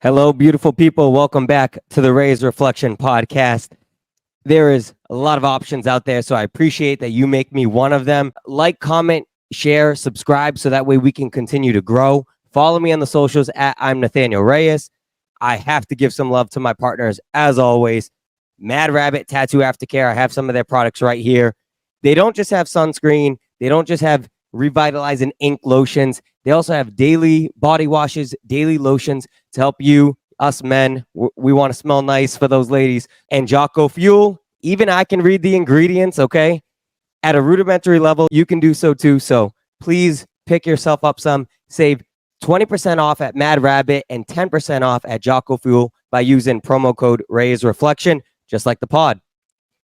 Hello, beautiful people. Welcome back to the Reyes Reflection Podcast. There is a lot of options out there, so I appreciate that you make me one of them. Like, comment, share, subscribe, so that way we can continue to grow. Follow me on the socials at I'm Nathanael Reyes. I have to give some love to my partners, as always. Mad Rabbit Tattoo Aftercare. I have some of their products right here. They don't just have sunscreen. They don't just have revitalizing ink lotions. They also have daily body washes, daily lotions to help you, us men. We want to smell nice for those ladies. And Jocko Fuel, even I can read the ingredients, okay? At a rudimentary level, you can do so too. So please pick yourself up some. Save 20% off at Mad Rabbit and 10% off at Jocko Fuel by using promo code Reyes Reflection, just like the pod.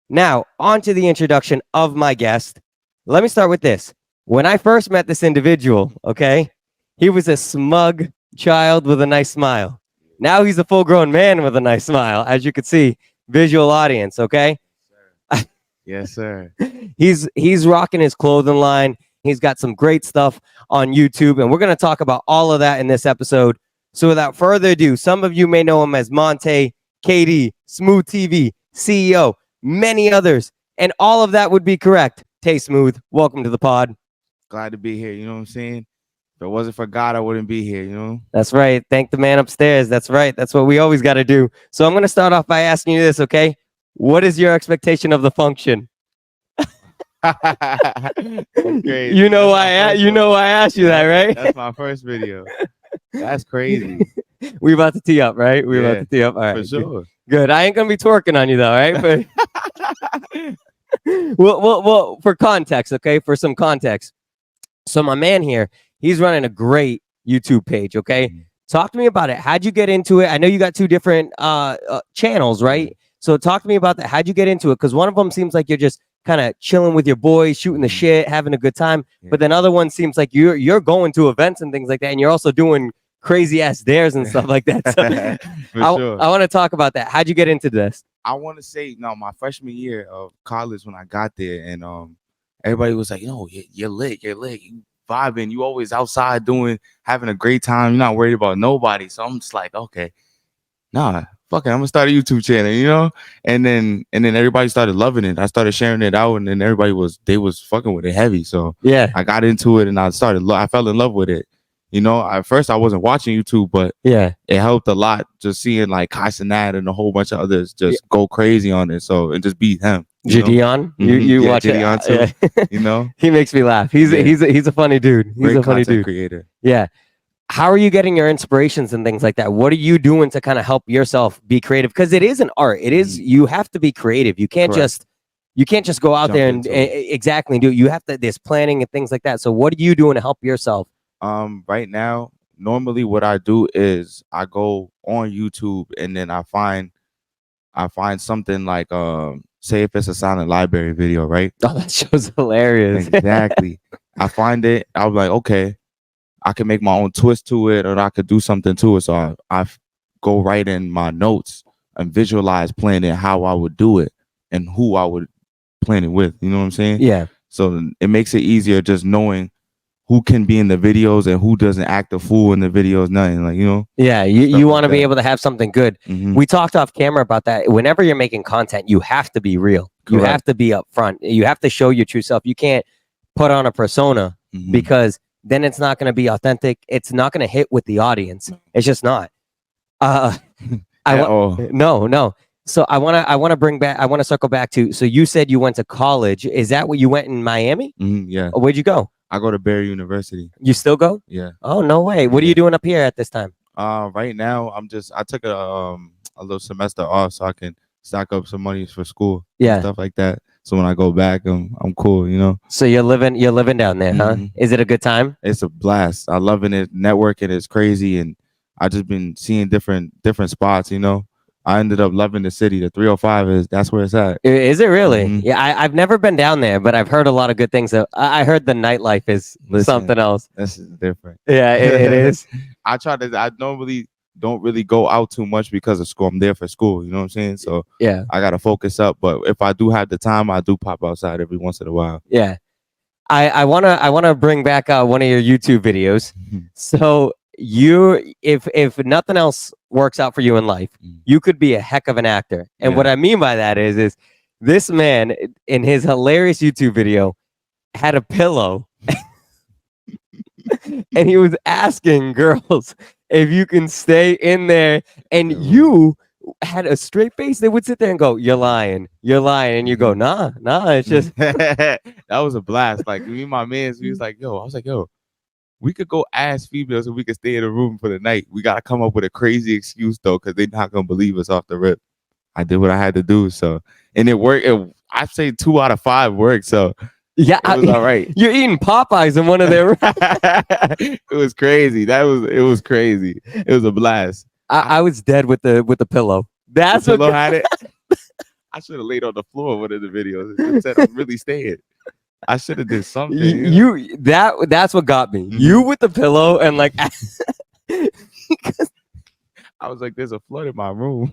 Now, on to the introduction of my guest. Let me start with this. When I first met this individual, okay, he was a smug child with a nice smile. Now he's a full-grown man with a nice smile, as you can see, visual audience, okay? Yes, sir. He's rocking his clothing line. He's got some great stuff on YouTube, and we're going to talk about all of that in this episode. So without further ado, some of you may know him as Monte, KD, Smooth TV, CEO, many others, and all of that would be correct. Tay Smooth, welcome to the pod. Glad to be here. You know what I'm saying? If it wasn't for God, I wouldn't be here, you know? That's right. Thank the man upstairs. That's right. That's what we always got to do. So I'm going to start off by asking you this, okay? What is your expectation of the function? Crazy. You know why I asked you that, right? That's my first video. That's crazy. We about to tee up, right? We're about Yeah, to tee up. All right. for sure. Good. I ain't going to be twerking on you though, right? But well, for context, okay? For some context. So my man here, he's running a great YouTube page, okay? Mhm. Talk to me about it. How'd you get into it? I know you got two different channels, right? So talk to me about that. How'd you get into it? Because one of them seems like you're just kind of chilling with your boys, shooting the shit, having a good time. Yeah. But then other one seems like you're going to events and things like that, and you're also doing crazy ass dares and stuff like that. So For sure. I want to talk about that. How'd you get into this? I want to say, no, my freshman year of college when I got there, and everybody was like, you're lit, you vibing, you always outside having a great time, you're not worried about nobody. So I'm just like, okay, nah, fuck it, I'm gonna start a YouTube channel, you know? And then everybody started loving it. I started sharing it out, and then they was fucking with it heavy. So Yeah. I got into it, and I fell in love with it. You know, at first I wasn't watching YouTube, but Yeah. it helped a lot just seeing like Kaisenat and a whole bunch of others just go crazy on it. So and just beat him. Gideon, Mhm. you Yeah, watch Gideon it. too. Yeah. You know, He makes me laugh. He's a funny dude. He's great a funny content dude. creator. Yeah. How are you getting your inspirations and things like that? What are you doing to kind of help yourself be creative? Because it is an art. It is, you have to be creative. You can't Correct. just go out Jump there and into exactly do it. You have to, there's planning and things like that. So what are you doing to help yourself? Right now, normally what I do is I go on YouTube and then I find something like say if it's a silent library video, right? Oh, that show's hilarious. Exactly. I find it, I'm like, okay, I can make my own twist to it, or I could do something to it. So I go right in my notes and visualize planning how I would do it and who I would plan it with. You know what I'm saying? Yeah. So it makes it easier just knowing who can be in the videos and who doesn't act a fool in the videos. Nothing like, you know? Yeah. You Stuff want to like be that. able to have something good. Mhm. We talked off camera about that. Whenever you're making content, you have to be real. You Correct. have to be upfront. You have to show your true self. You can't put on a persona Mhm. because then it's not going to be authentic. It's not going to hit with the audience. It's just not. At all. No. So I want to circle back to, so you said you went to college. Is that what you went in Miami? Yeah. Or where'd you go? I go to Barry University. You still go? Yeah. Oh, no way. What are you doing up here at this time? Right now I took a little semester off so I can stack up some money for school. Yeah. And stuff like that. So when I go back, I'm cool, you know. So you're living down there, huh? Mhm. Is it a good time? It's a blast. I loving it. Networking is crazy, and I just been seeing different spots, you know. I ended up loving the city. The 305 that's where it's at. Is it really? Mhm. Yeah, I've never been down there, but I've heard a lot of good things. I heard the nightlife is Listen. something else. That's different. Yeah, it is. I normally don't really go out too much because of school. I'm there for school, you know what I'm saying? So Yeah. I gotta focus up. But if I do have the time, I do pop outside every once in a while. Yeah. I wanna bring back one of your YouTube videos. So if nothing else works out for you in life, you could be a heck of an actor. And what I mean by that is this man in his hilarious YouTube video had a pillow and he was asking girls if you can stay in there, and you had a straight face. They would sit there and go, you're lying, and you go, nah, it's just that was a blast. Like me and my mans, we was like, yo, I was like, yo, we could go ask females if we could stay in a room for the night. We gotta come up with a crazy excuse though, because they're not gonna believe us off the rip. I did what I had to do, so and it worked. I'd say 2 out of 5 worked, so yeah, it was all right. You're eating Popeyes in one of their it was crazy. It was crazy. It was a blast. I was dead with the pillow. That's the what pillow had it. I should have laid on the floor one of the videos. It said I'm really staying. I should have did something. That's what got me. You with the pillow and like I was like, there's a flood in my room.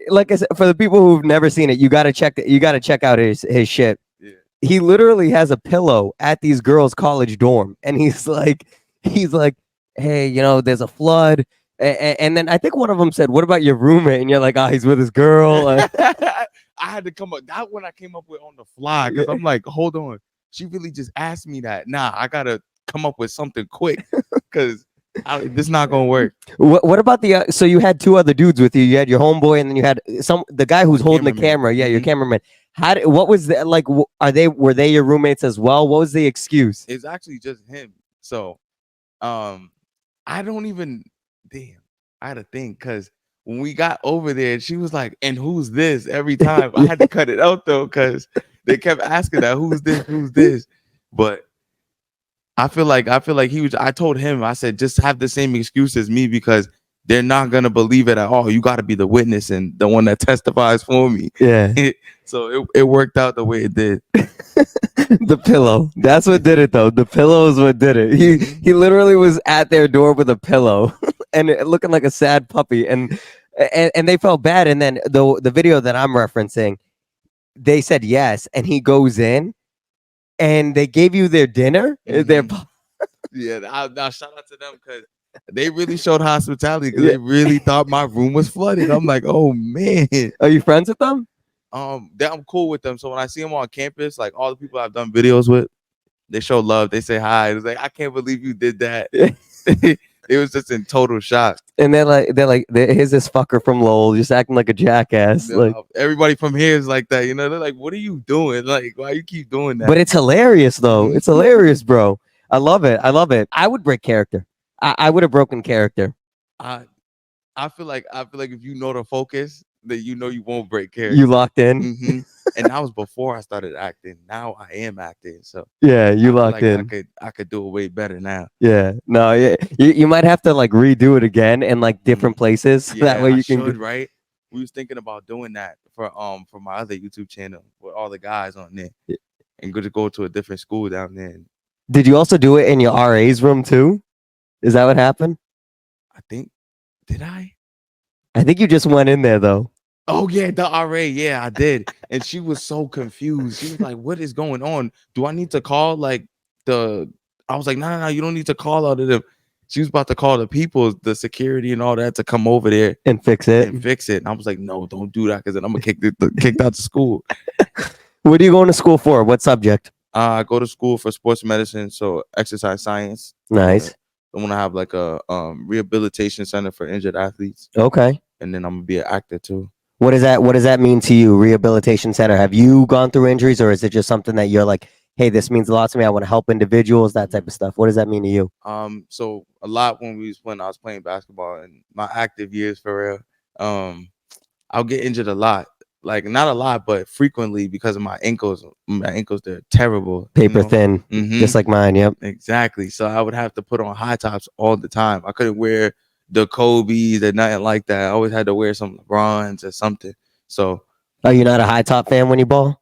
Like I said, for the people who've never seen it, you gotta check out his shit. Yeah. He literally has a pillow at these girls' college dorm, and he's like, hey, there's a flood. And then I think one of them said, what about your roommate? And you're like, he's with his girl. I had to come up. That one I came up with on the fly, because I'm like, hold on. She really just asked me that. Nah, I got to come up with something quick, because this is not going to work. What about so you had 2 other dudes with you. You had your homeboy, and then you had the guy who's holding the camera. Yeah, your cameraman. What was that like? Were they your roommates as well? What was the excuse? It's actually just him. So, I don't even. Damn, I had to think, because when we got over there, she was like, "And who's this?" Every time I had to cut it out though, because they kept asking that, "Who's this? Who's this?" But I feel like he was. I told him, I said, just have the same excuse as me, because they're not gonna believe it at all. You got to be the witness and the one that testifies for me. Yeah. So it worked out the way it did. The pillow. That's what did it though. The pillow is what did it. He literally was at their door with a pillow and looking like a sad puppy, and they felt bad. And then the video that I'm referencing, they said yes, and he goes in and they gave you their dinner. Their yeah. Now shout out to them, because they really showed hospitality, because they really thought my room was flooded. I'm like, oh man. Are you friends with them? I'm cool with them. So when I see them on campus, like all the people I've done videos with, they show love. They say hi. It's like, I can't believe you did that. It was just in total shock. And they're like, here's this fucker from Lowell just acting like a jackass. Like everybody from here is like that. They're like, what are you doing? Like, why you keep doing that? But it's hilarious though. It's hilarious, bro. I love it. I would break character. I would have broken character. I feel like if you know the focus, that you won't break character. You locked in. And that was before I started acting. Now I am acting, so yeah, you locked in. I could do it way better now. Yeah, no, yeah, you might have to like redo it again in like different places. Yeah, that way you can. Right? We was thinking about doing that for my other YouTube channel with all the guys on there, and go to a different school down there. Did you also do it in your RA's room too? Is that what happened? I think. Did I? I think you just went in there though. Oh yeah, the RA. Yeah, I did. And she was so confused. She was like, what is going on? Do I need to call I was like, no, you don't need to call out of them. She was about to call the people, the security and all that, to come over there and fix it. And I was like, no, don't do that, because then I'm gonna kicked out of school. What are you going to school for? What subject? I go to school for sports medicine, so exercise science. Nice. I want to have like a rehabilitation center for injured athletes. Okay. And then I'm gonna be an actor too. What does that mean to you? Rehabilitation center. Have you gone through injuries, or is it just something that you're like, hey, this means a lot to me. I want to help individuals, that type of stuff. What does that mean to you? So a lot when I was playing basketball in my active years for real, I'll get injured a lot. Like not a lot, but frequently, because of my ankles. My ankles, they're terrible. Paper thin, just like mine. Yep. Exactly. So I would have to put on high tops all the time. I couldn't wear the Kobe's or nothing like that. I always had to wear some LeBrons or something. So are you not a high top fan when you ball?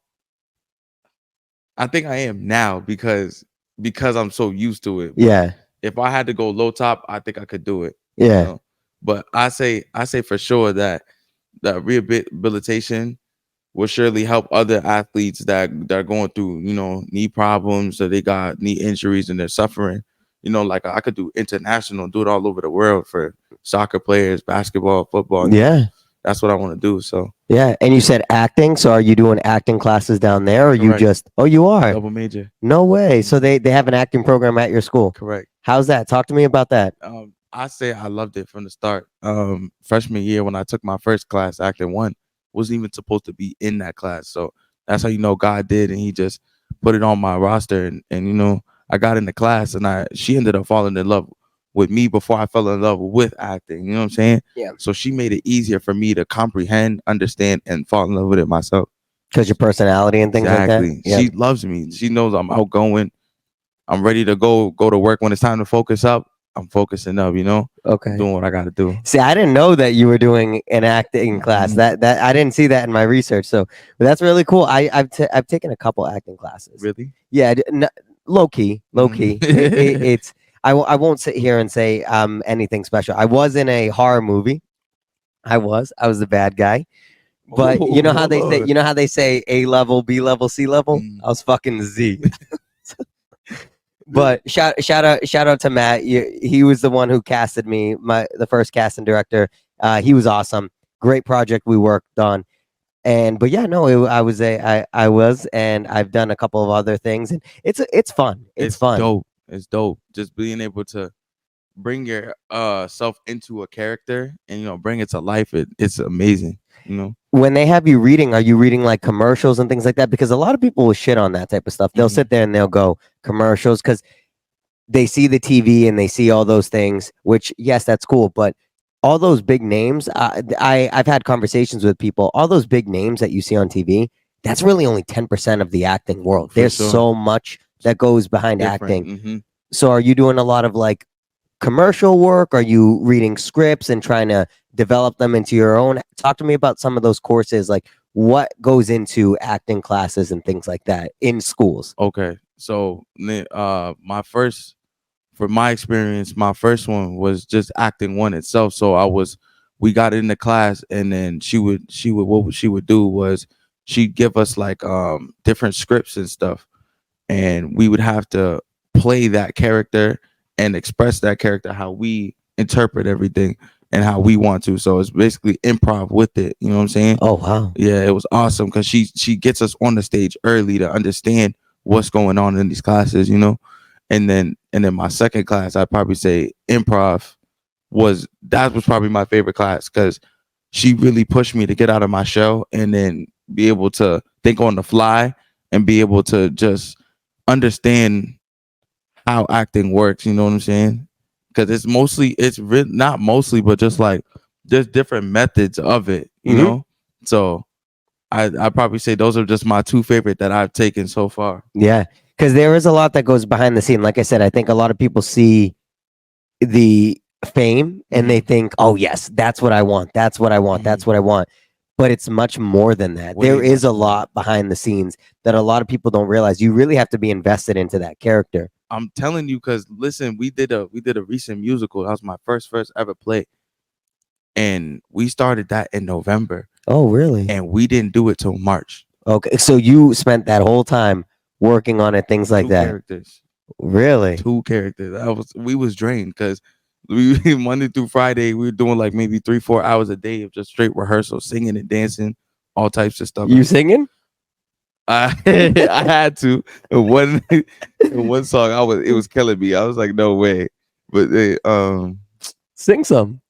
I think I am now because I'm so used to it. Yeah. If I had to go low top, I think I could do it. Yeah. But I say for sure that rehabilitation will surely help other athletes that are going through, knee problems, or they got knee injuries and they're suffering. like I could do international, do it all over the world for soccer players, basketball, football. Yeah. That's what I want to do. So Yeah. And you said acting. So are you doing acting classes down there or you correct, just, oh, you are? double major. No way. Mhm. So they have an acting program at your school. Correct. How's that? Talk to me about that. I say I loved it from the start. Freshman year when I took my first class, acting one, wasn't even supposed to be in that class. So that's how God did, and He just put it on my roster, and I got in the class, and she ended up falling in love with me before I fell in love with acting. You know what I'm saying? Yeah. So she made it easier for me to comprehend, understand, and fall in love with it myself. Because your personality and things like that. Exactly. Yeah. She loves me. She knows I'm outgoing. I'm ready to go to work when it's time to focus up. I'm focusing up, Okay. doing what I got to do. See, I didn't know that you were doing an acting class. Mhm. That I didn't see that in my research. So but that's really cool. I've taken a couple acting classes. Really? Yeah, low key, low key. Mhm. It's I won't sit here and say anything special. I was in a horror movie. I was the bad guy. But you know how Oh, they say Lord. A level, B level, C level. Mm. I was fucking Z. But shout out to Matt. He was the one who casted me, the first casting director. He was awesome. Great project we worked on. And but yeah, no, I was, and I've done a couple of other things, and it's fun. It's It's fun. dope. It's dope. Just being able to bring your self into a character and bring it to life. It's amazing. When they have you reading, are you reading like commercials and things like that? Because a lot of people will shit on that type of stuff. They'll Mhm. sit there and they'll go commercials because they see the TV and they see all those things, which yes, that's cool, but all those big names, I've had conversations with people. All those big names that you see on TV, that's really only 10% of the acting world. For There's sure. so much that goes behind Different. acting. So, are you doing a lot of like commercial work? Are you reading scripts and trying to develop them into your own? Talk to me about some of those courses, like what goes into acting classes and things like that in schools. Okay. So for my experience, my first one was just acting one itself. So we got into class, and then what she would do was she'd give us like different scripts and stuff, and we would have to play that character and express that character how we interpret everything and how we want to. So it's basically improv with it. You know what I'm saying? Oh wow. Yeah, it was awesome because she gets us on the stage early to understand what's going on in these classes. And then my second class, I'd probably say improv was probably my favorite class because she really pushed me to get out of my shell and then be able to think on the fly and be able to just understand how acting works. You know what I'm saying? Because not mostly, but just like there's different methods of it. Mhm. So I probably say those are just my two favorite that I've taken so far. Yeah, because there is a lot that goes behind the scene. Like I said, I think a lot of people see the fame and they think, "Oh yes, that's what I want. That's what I want. That's what I want." But it's much more than that. Way There is much a more. lot behind the scenes that a lot of people don't realize. You really have to be invested into that character. I'm telling you, because listen, we did a recent musical. That was my first ever play, and we started that in November, Oh, really? and we didn't do it till March. Okay, so you spent that whole time working on it, things like Two that. characters, Really? two characters. We was drained because we Monday through Friday we were doing like maybe 3-4 hours a day of just straight rehearsal, singing and dancing, all types of stuff. You singing? I I had to in one song it was killing me. I was like, no way. But they Sing some.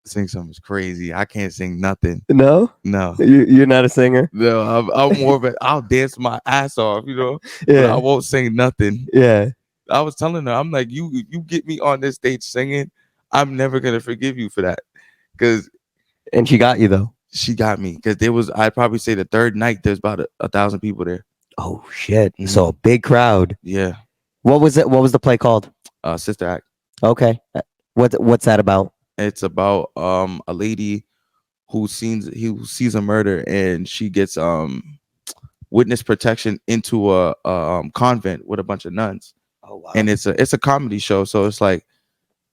sing something crazy. I can't sing nothing. No, No. you're not a singer. No, I'm more of a I'll dance my ass off, but I Yeah, won't sing nothing. yeah. I was telling her, I'm like, you get me on this stage singing, I'm never gonna forgive you for that. Cause And she got you though. she got me. Cause I'd probably say the third night there's about 1,000 people there. Oh shit! So a big crowd. Yeah. What was it? What was the play called? Sister Act. Okay. What's that about? It's about a lady who sees a murder and she gets witness protection into a convent with a bunch of nuns. Oh wow. And it's a comedy show, so it's like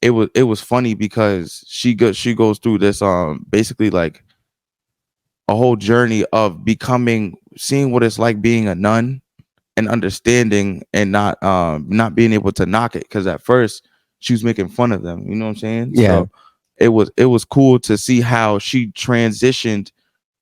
it was funny because she goes through this basically like a whole journey of seeing what it's like being a nun and understanding and not being able to knock it, because at first she was making fun of them, you know what I'm saying? Yeah. So it was cool to see how she transitioned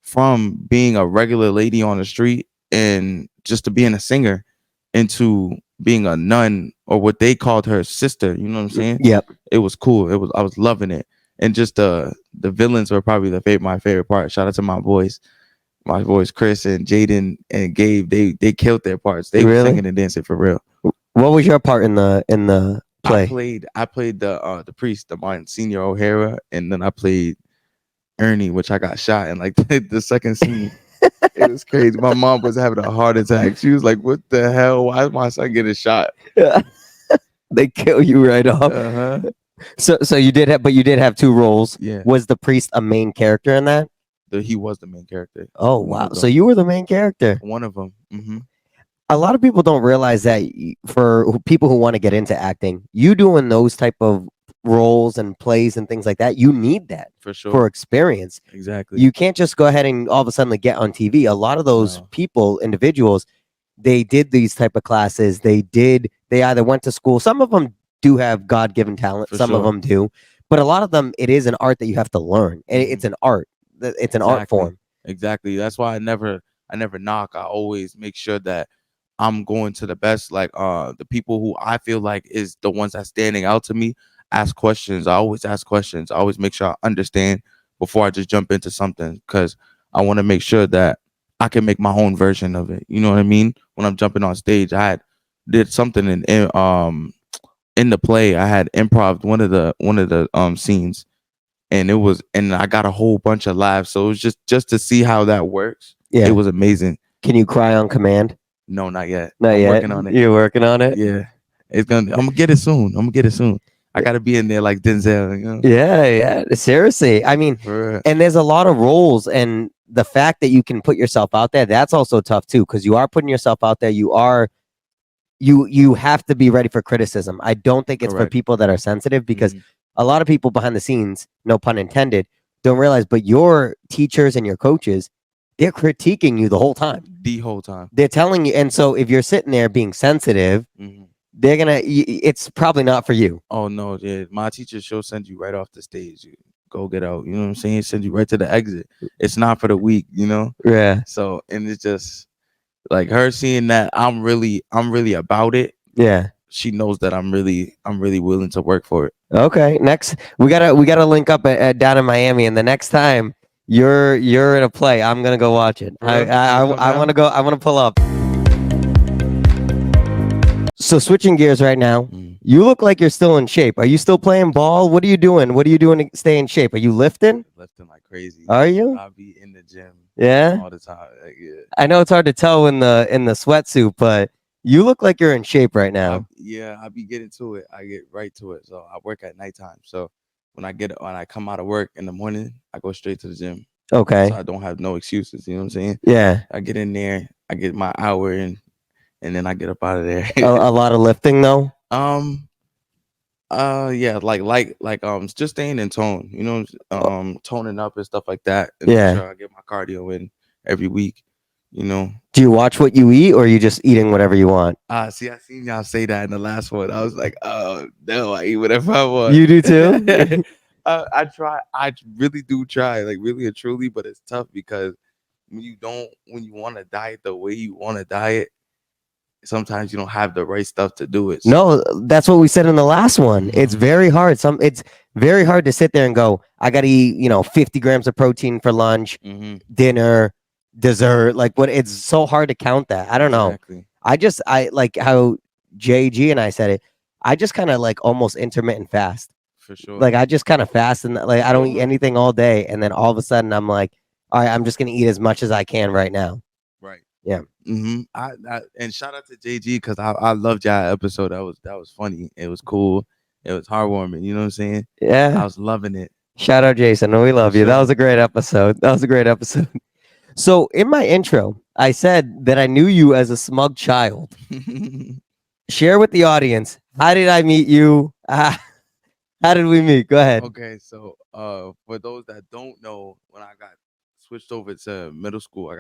from being a regular lady on the street and just to being a singer into being a nun, or what they called her sister, you know what I'm saying? Yep. It was cool. I was loving it. And just the villains were probably my favorite part. Shout out to my boys Chris and Jaden and Gabe. They killed their parts. They were Really? singing and dancing for real. What was your part in the play? I played the priest, the Monsignor O'Hara, and then I played Ernie, which I got shot in like the second scene. It was crazy. My mom was having a heart attack. She was like, "What the hell? Why is my son getting shot?" They kill you right off. Uh-huh. So you did have, but you did have two roles. Yeah. Was the priest a main character in that? He was the main character. Oh One wow! of So them. you were the main character. One of them. Mm-hmm. A lot of people don't realize that for people who want to get into acting, you doing those type of roles and plays and things like that, you need that For sure. for experience. Exactly. You can't just go ahead and all of a sudden get on TV. A lot of those No. people, individuals, they did these type of classes. They either went to school. Some of them do have God-given talent. For Some of sure. them do, but a lot of them, it is an art that you have to learn. And Mhm. it's an art. It's an art Exactly. form. Exactly. That's why I never knock. I always make sure that I'm going to the best, like the people who I feel like is the ones that's standing out to me. Ask questions. I always ask questions. I always make sure I understand before I just jump into something, because I want to make sure that I can make my own version of it. You know what I mean? When I'm jumping on stage, I had did something in the play. I had improv one of the scenes, and I got a whole bunch of laughs. So it was just to see how that works. Yeah. It was amazing. Can you cry on command? No, not yet. Not I'm yet. working on it. You're working on it. Yeah. I'm gonna get it soon. I'm gonna get it soon. I gotta be in there like Denzel, you know? Yeah, yeah. Seriously. I mean, For real. and there's a lot of roles, and the fact that you can put yourself out there, that's also tough too, because you are putting yourself out there. You have to be ready for criticism. I don't think it's for Correct. people that are sensitive, because Mhm. a lot of people behind the scenes, no pun intended, don't realize, but your teachers and your coaches, they're critiquing you the whole time. The whole time. They're telling you, and so if you're sitting there being sensitive, Mhm. they're gonna. It's probably not for you. Oh no, yeah. My teacher, she'll send you right off the stage. You go get out. You know what I'm saying? Send you right to the exit. It's not for the weak, you know? Yeah, So, and it's just like her seeing that I'm really about it. yeah. She knows that I'm really willing to work for it. Okay, next we gotta link up down in Miami, and the next time you're in a play, I'm gonna go watch it. For real? You come I want to down? go. I want to pull up. So switching gears right now, Mm. you look like you're still in shape. Are you still playing ball? What are you doing? What are you doing to stay in shape? Are you lifting? Lifting like crazy. Are you? I'll be in the gym Yeah. all the time. Like, yeah. I know it's hard to tell in the sweatsuit, but you look like you're in shape right now. I be getting to it. I get right to it. So I work at nighttime. So when I come out of work in the morning, I go straight to the gym. Okay. So I don't have no excuses. You know what I'm saying? Yeah. I get in there, I get my hour in, and then I get up out of there. A lot of lifting though. um. Yeah, just staying in tone. You know, toning up and stuff like that, and make Yeah. sure I get my cardio in every week. You know. Do you watch what you eat, or are you just eating whatever you want? See, I seen y'all say that in the last one. I was like, oh no, I eat whatever I want. You do too? I try. I really do try, like really and truly, but it's tough because when you want to diet the way you want to diet, sometimes you don't have the right stuff to do it. So, No, that's what we said in the last one. It's Mhm. very hard. It's very hard to sit there and go, I gotta eat, 50 grams of protein for lunch, mhm, dinner, dessert. Like what it's so hard to count that. I don't know. exactly. I like how JG and I said it. I just kind of like almost intermittent fast. For sure. Like I just kind of fast and like I don't eat Sure. anything all day, and then all of a sudden I'm like, all right, I'm just gonna eat as much as I can right now. Right. Yeah. And shout out to JG because I loved y'all episode. That was funny. It was cool. It was heartwarming. You know what I'm saying? I Yeah. was loving it. Shout out Jason. We love you. That Sure. was a great episode. That was a great episode. So in my intro, I said that I knew you as a smug child. Share with the audience. How did I meet you? How did we meet? Go ahead. Okay, so for those that don't know, when I got switched over to middle school,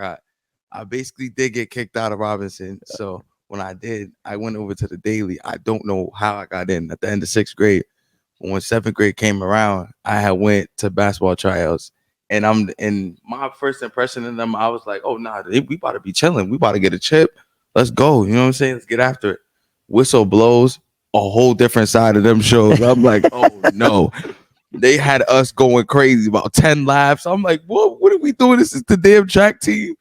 I basically did get kicked out of Robinson. So when I did, I went over to the daily. I don't know how I got in at the end of 6th grade. When 7th grade came around, I had went to basketball tryouts. And my first impression of them, I was like, oh nah, we about to be chilling. We about to get a chip. Let's go. You know what I'm saying? Let's get after it. Whistle blows, a whole different side of them shows. I'm like, oh no. They had us going crazy, about 10 laps. I'm like, what are we doing? This is the damn track team.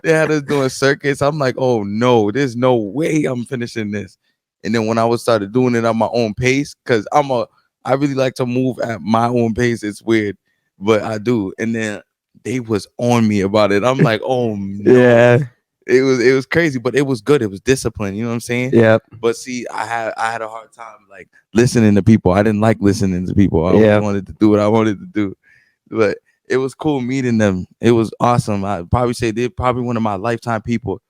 They had us doing circuits. I'm like, oh no, there's no way I'm finishing this. And then when I was started doing it on my own pace, because I really like to move at my own pace. It's weird, but I do. And then they was on me about it. I'm like, oh no. Yeah. It was crazy, but it was good. It was discipline. You know what I'm saying? Yep. But see, I had a hard time like listening to people. I didn't like listening to people. I Yep. always wanted to do what I wanted to do. But it was cool meeting them. It was awesome. I'd probably say they're probably one of my lifetime people,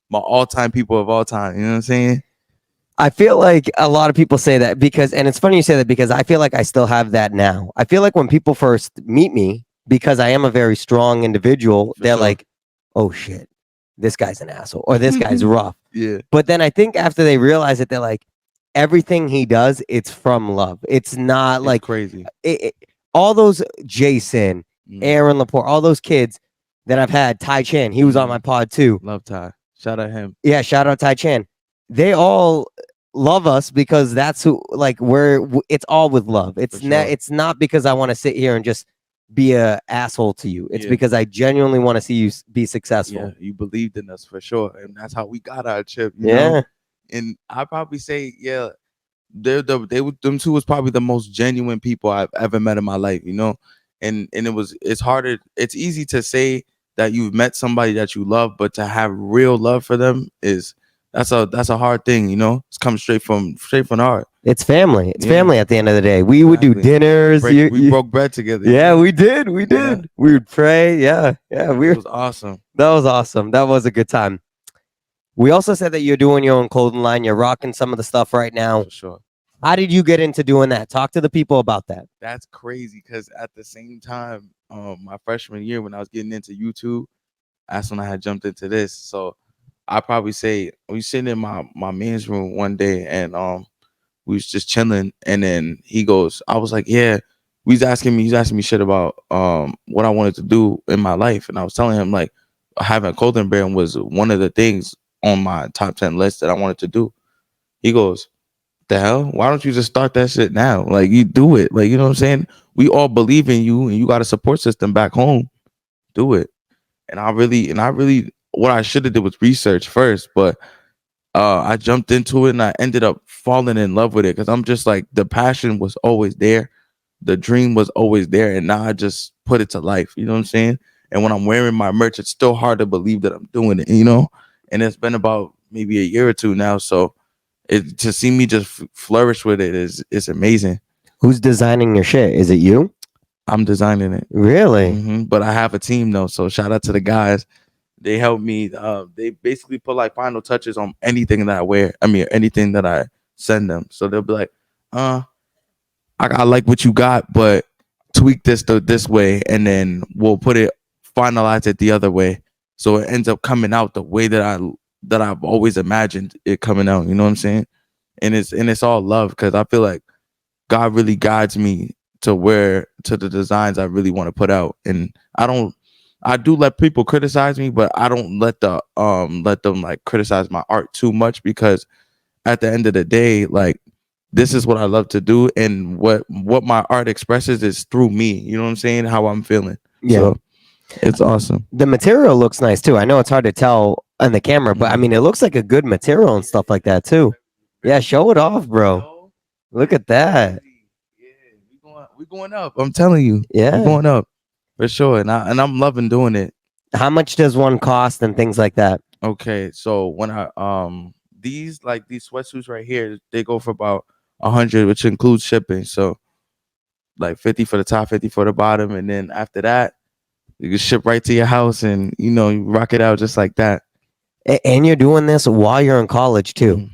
my all-time people of all time. You know what I'm saying? I feel like a lot of people say that because, and it's funny you say that because I feel like I still have that now. I feel like when people first meet me, because I am a very strong individual, For they're sure. like, oh shit, this guy's an asshole or this guy's rough. Yeah. But then I think after they realize it, they're like, everything he does, it's from love. It's not It's like crazy. all those Jason, Mm. Aaron Laporte, all those kids that I've had, Ty Chan, he was on my pod too. Love Ty. Shout out him. Yeah, shout out Ty Chan. They all love us because that's who, like, it's all with love. It's For sure. it's not because I want to sit here and just be a asshole to you. It's Yeah. because I genuinely want to see you be successful. Yeah, you believed in us for sure, and that's how we got our chip. You Yeah. know? And I probably say, yeah, them two was probably the most genuine people I've ever met in my life. You know, and it's harder. It's easy to say that you've met somebody that you love, but to have real love for them that's a hard thing. You know, it's coming straight from the heart. It's family. It's Yeah. family at the end of the day. We would do Exactly. dinners. We broke bread together. Yeah, you know? we did. We did. Yeah. We would pray. Yeah. Yeah. It was awesome. That was awesome. That was a good time. We also said that you're doing your own clothing line. You're rocking some of the stuff right now. For sure. How did you get into doing that? Talk to the people about that. That's crazy because at the same time, my freshman year when I was getting into YouTube, that's when I had jumped into this. So I probably say we sitting in my man's room one day and we was just chilling, and then he goes, I was like, yeah, he's asking me shit about what I wanted to do in my life, and I was telling him like having a clothing brand was one of the things on my top 10 list that I wanted to do. He goes, the hell? Why don't you just start that shit now? Like, you do it. Like, you know what I'm saying? We all believe in you and you got a support system back home. Do it. And I really what I should have did was research first, but I jumped into it and I ended up falling in love with it because I'm just like, the passion was always there. The dream was always there. And now I just put it to life. You know what I'm saying? And when I'm wearing my merch, it's still hard to believe that I'm doing it, you know? And it's been about maybe a year or two now. So to see me just flourish with it is amazing. Who's designing your shit? Is it you? I'm designing it. Really? But I have a team though. So shout out to the guys. They help me. They basically put like final touches on anything that I wear. I mean, anything that I send them. So they'll be like, I like what you got, but tweak this way, and then we'll finalize it the other way. So it ends up coming out the way that I've always imagined it coming out. You know what I'm saying? And it's all love because I feel like God really guides me to the designs I really want to put out. And I do let people criticize me, but I don't let them like criticize my art too much, because at the end of the day, like, this is what I love to do, and what my art expresses is through me. You know what I'm saying? How I'm feeling. Yeah. So it's awesome. The material looks nice too. I know it's hard to tell on the camera, but I mean, it looks like a good material and stuff like that too. Yeah, show it off, bro. Look at that. Yeah, we going up. I'm telling you. Yeah, we're going up for sure. And I'm loving doing it. How much does one cost and things like that? Okay, so when these sweatsuits right here, they go for about 100, which includes shipping. So like 50 for the top, 50 for the bottom, and then after that, you can ship right to your house, and you rock it out just like that. And you're doing this while you're in college too.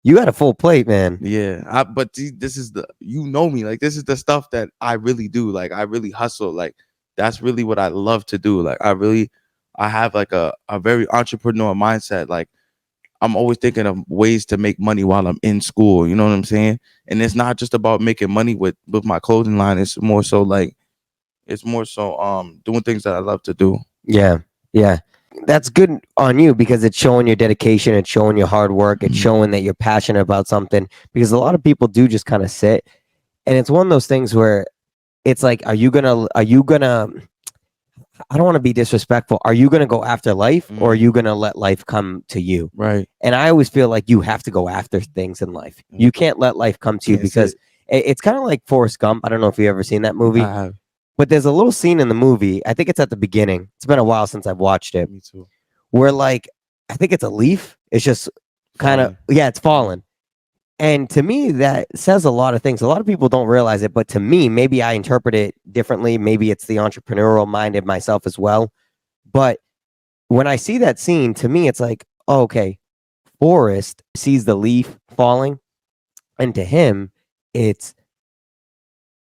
You got a full plate, man. Yeah, but this is me. Like, this is the stuff that I really do. Like, I really hustle. Like, that's really what I love to do. Like, I have like a very entrepreneur mindset. Like, I'm always thinking of ways to make money while I'm in school. You know what I'm saying? And it's not just about making money with my clothing line. It's more so doing things that I love to do. Yeah. Yeah. That's good on you because it's showing your dedication, it's showing your hard work, it's Mhm. showing that you're passionate about something. Because a lot of people do just kind of sit, and it's one of those things where it's like, are you gonna I don't want to be disrespectful. Are you gonna go after life, or are you gonna let life come to you? Right. And I always feel like you have to go after things in life. You can't let life come to you, Can't because sit. it's kind of like Forrest Gump. I don't know if you've ever seen that movie, I have. but there's a little scene in the movie. I think it's at the beginning. It's been a while since I've watched it, Me too. where like I think it's a leaf. It's just kind of, Falling. yeah, it's fallen. And to me, that says a lot of things. A lot of people don't realize it, but to me, maybe I interpret it differently. Maybe it's the entrepreneurial mind in myself as well. But when I see that scene, to me, it's like, oh, okay, Forrest sees the leaf falling, and to him, it's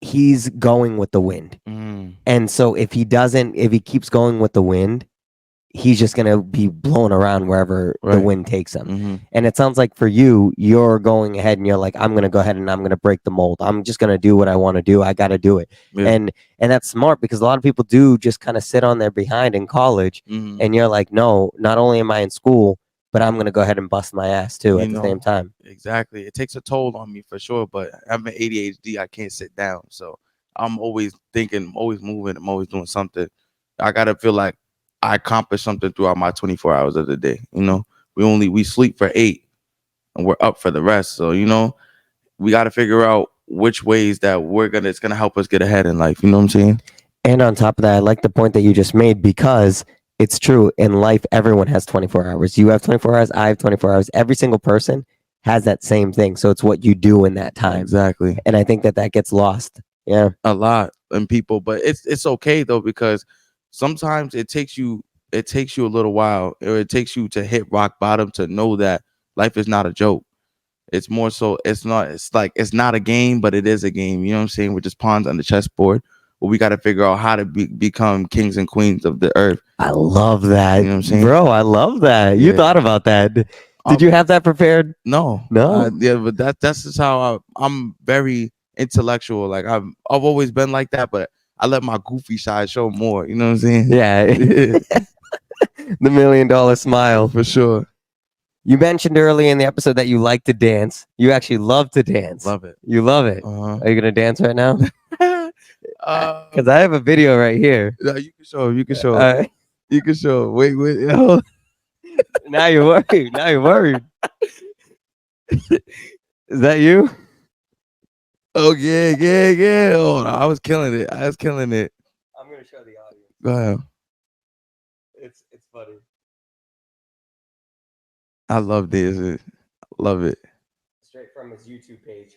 he's going with the wind. Mm. And so if he keeps going with the wind, he's just gonna be blown around wherever the Right. wind takes him. Mm-hmm. And it sounds like for you, you're going ahead and you're like, I'm gonna go ahead and I'm gonna break the mold. I'm just gonna do what I want to do. I gotta do it. Yeah. And that's smart, because a lot of people do just kind of sit on their behind in college, Mm-hmm. and you're like, no, not only am I in school, but I'm gonna go ahead and bust my ass too at the same time. Exactly. It takes a toll on me for sure, but having ADHD, I can't sit down. So I'm always thinking, I'm always moving, I'm always doing something. I gotta feel like I accomplished something throughout my 24 hours of the day. You know, we sleep for 8 and we're up for the rest. So, we gotta figure out which ways that it's gonna help us get ahead in life. You know what I'm saying? And on top of that, I like the point that you just made, because it's true. In life, everyone has 24 hours. You have 24 hours. I have 24 hours. Every single person has that same thing. So it's what you do in that time. Exactly. And I think that gets lost. Yeah. A lot in people, but it's okay though, because sometimes it takes you a little while, or it takes you to hit rock bottom to know that life is not a joke. It's more so it's not a game, but it is a game. You know what I'm saying? We're just pawns on the chessboard. But we got to figure out how to become kings and queens of the earth. I love that. You know what I'm saying? Bro, I love that. You Yeah. thought about that. Did you have that prepared? No. No? Yeah, but that's just how I'm very intellectual. Like I've always been like that, but I let my goofy side show more. You know what I'm saying? Yeah. The $1 million smile. For sure. You mentioned earlier in the episode that you like to dance. You actually love to dance. Love it. You love it. Uh-huh. Are you going to dance right now? Because Because I have a video right here. no, you can show. You can show. Uh, You can show. Wait. Hold. now you're worried. Now you're worried. Is that you? Oh yeah. Hold on. I was killing it. I'm going to show the audience. Go ahead. It's funny. I love this. Love it. Straight from his YouTube page.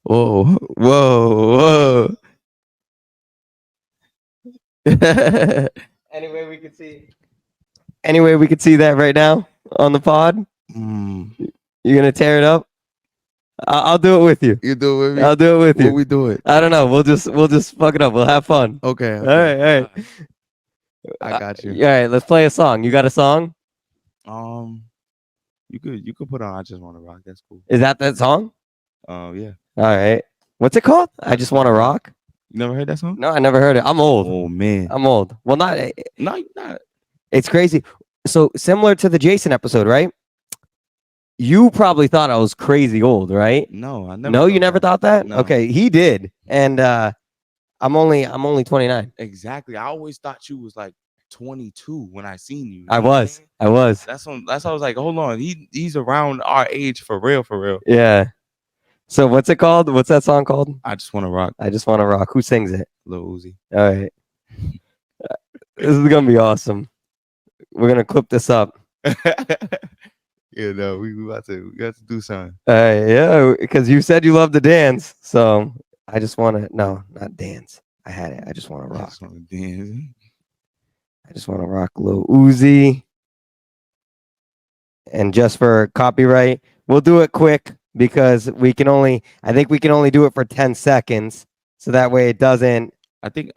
Whoa. Anyway, we could see that right now on the pod. You're going to tear it up? I'll do it with you. You do it with me? I'll do it with What you. we do it? I don't know. We'll just fuck it up. We'll have fun. Okay. All right. I got you. All right, let's play a song. You got a song? You could put on "I Just Want to Rock." That's cool. Is that song? Yeah. All right. What's it called? I Just Want to Rock? You never heard that song? No, I never heard it. I'm old. Oh man. I'm old. Well, not. No, you're not. It's crazy. So similar to the Jason episode, right? You probably thought I was crazy old, right? No, I never. No, you never thought that? No. Okay, he did. And I'm only 29. Exactly. I always thought you was like 22 when I seen you. I was. That's why I was like, hold on. He's around our age for real. Yeah. So what's it called? What's that song called? I Just Want to Rock. I Just Want to Rock. Who sings it? Lil Uzi. All right. This is gonna be awesome. We're gonna clip this up. Yeah, no, we got to do something. Yeah, because you said you love to dance. So I just want to not dance. I had it. I just want to rock. I just want to rock Lil Uzi. And just for copyright, we'll do it quick, because I think we can only do it for 10 seconds. So that way it doesn't. I think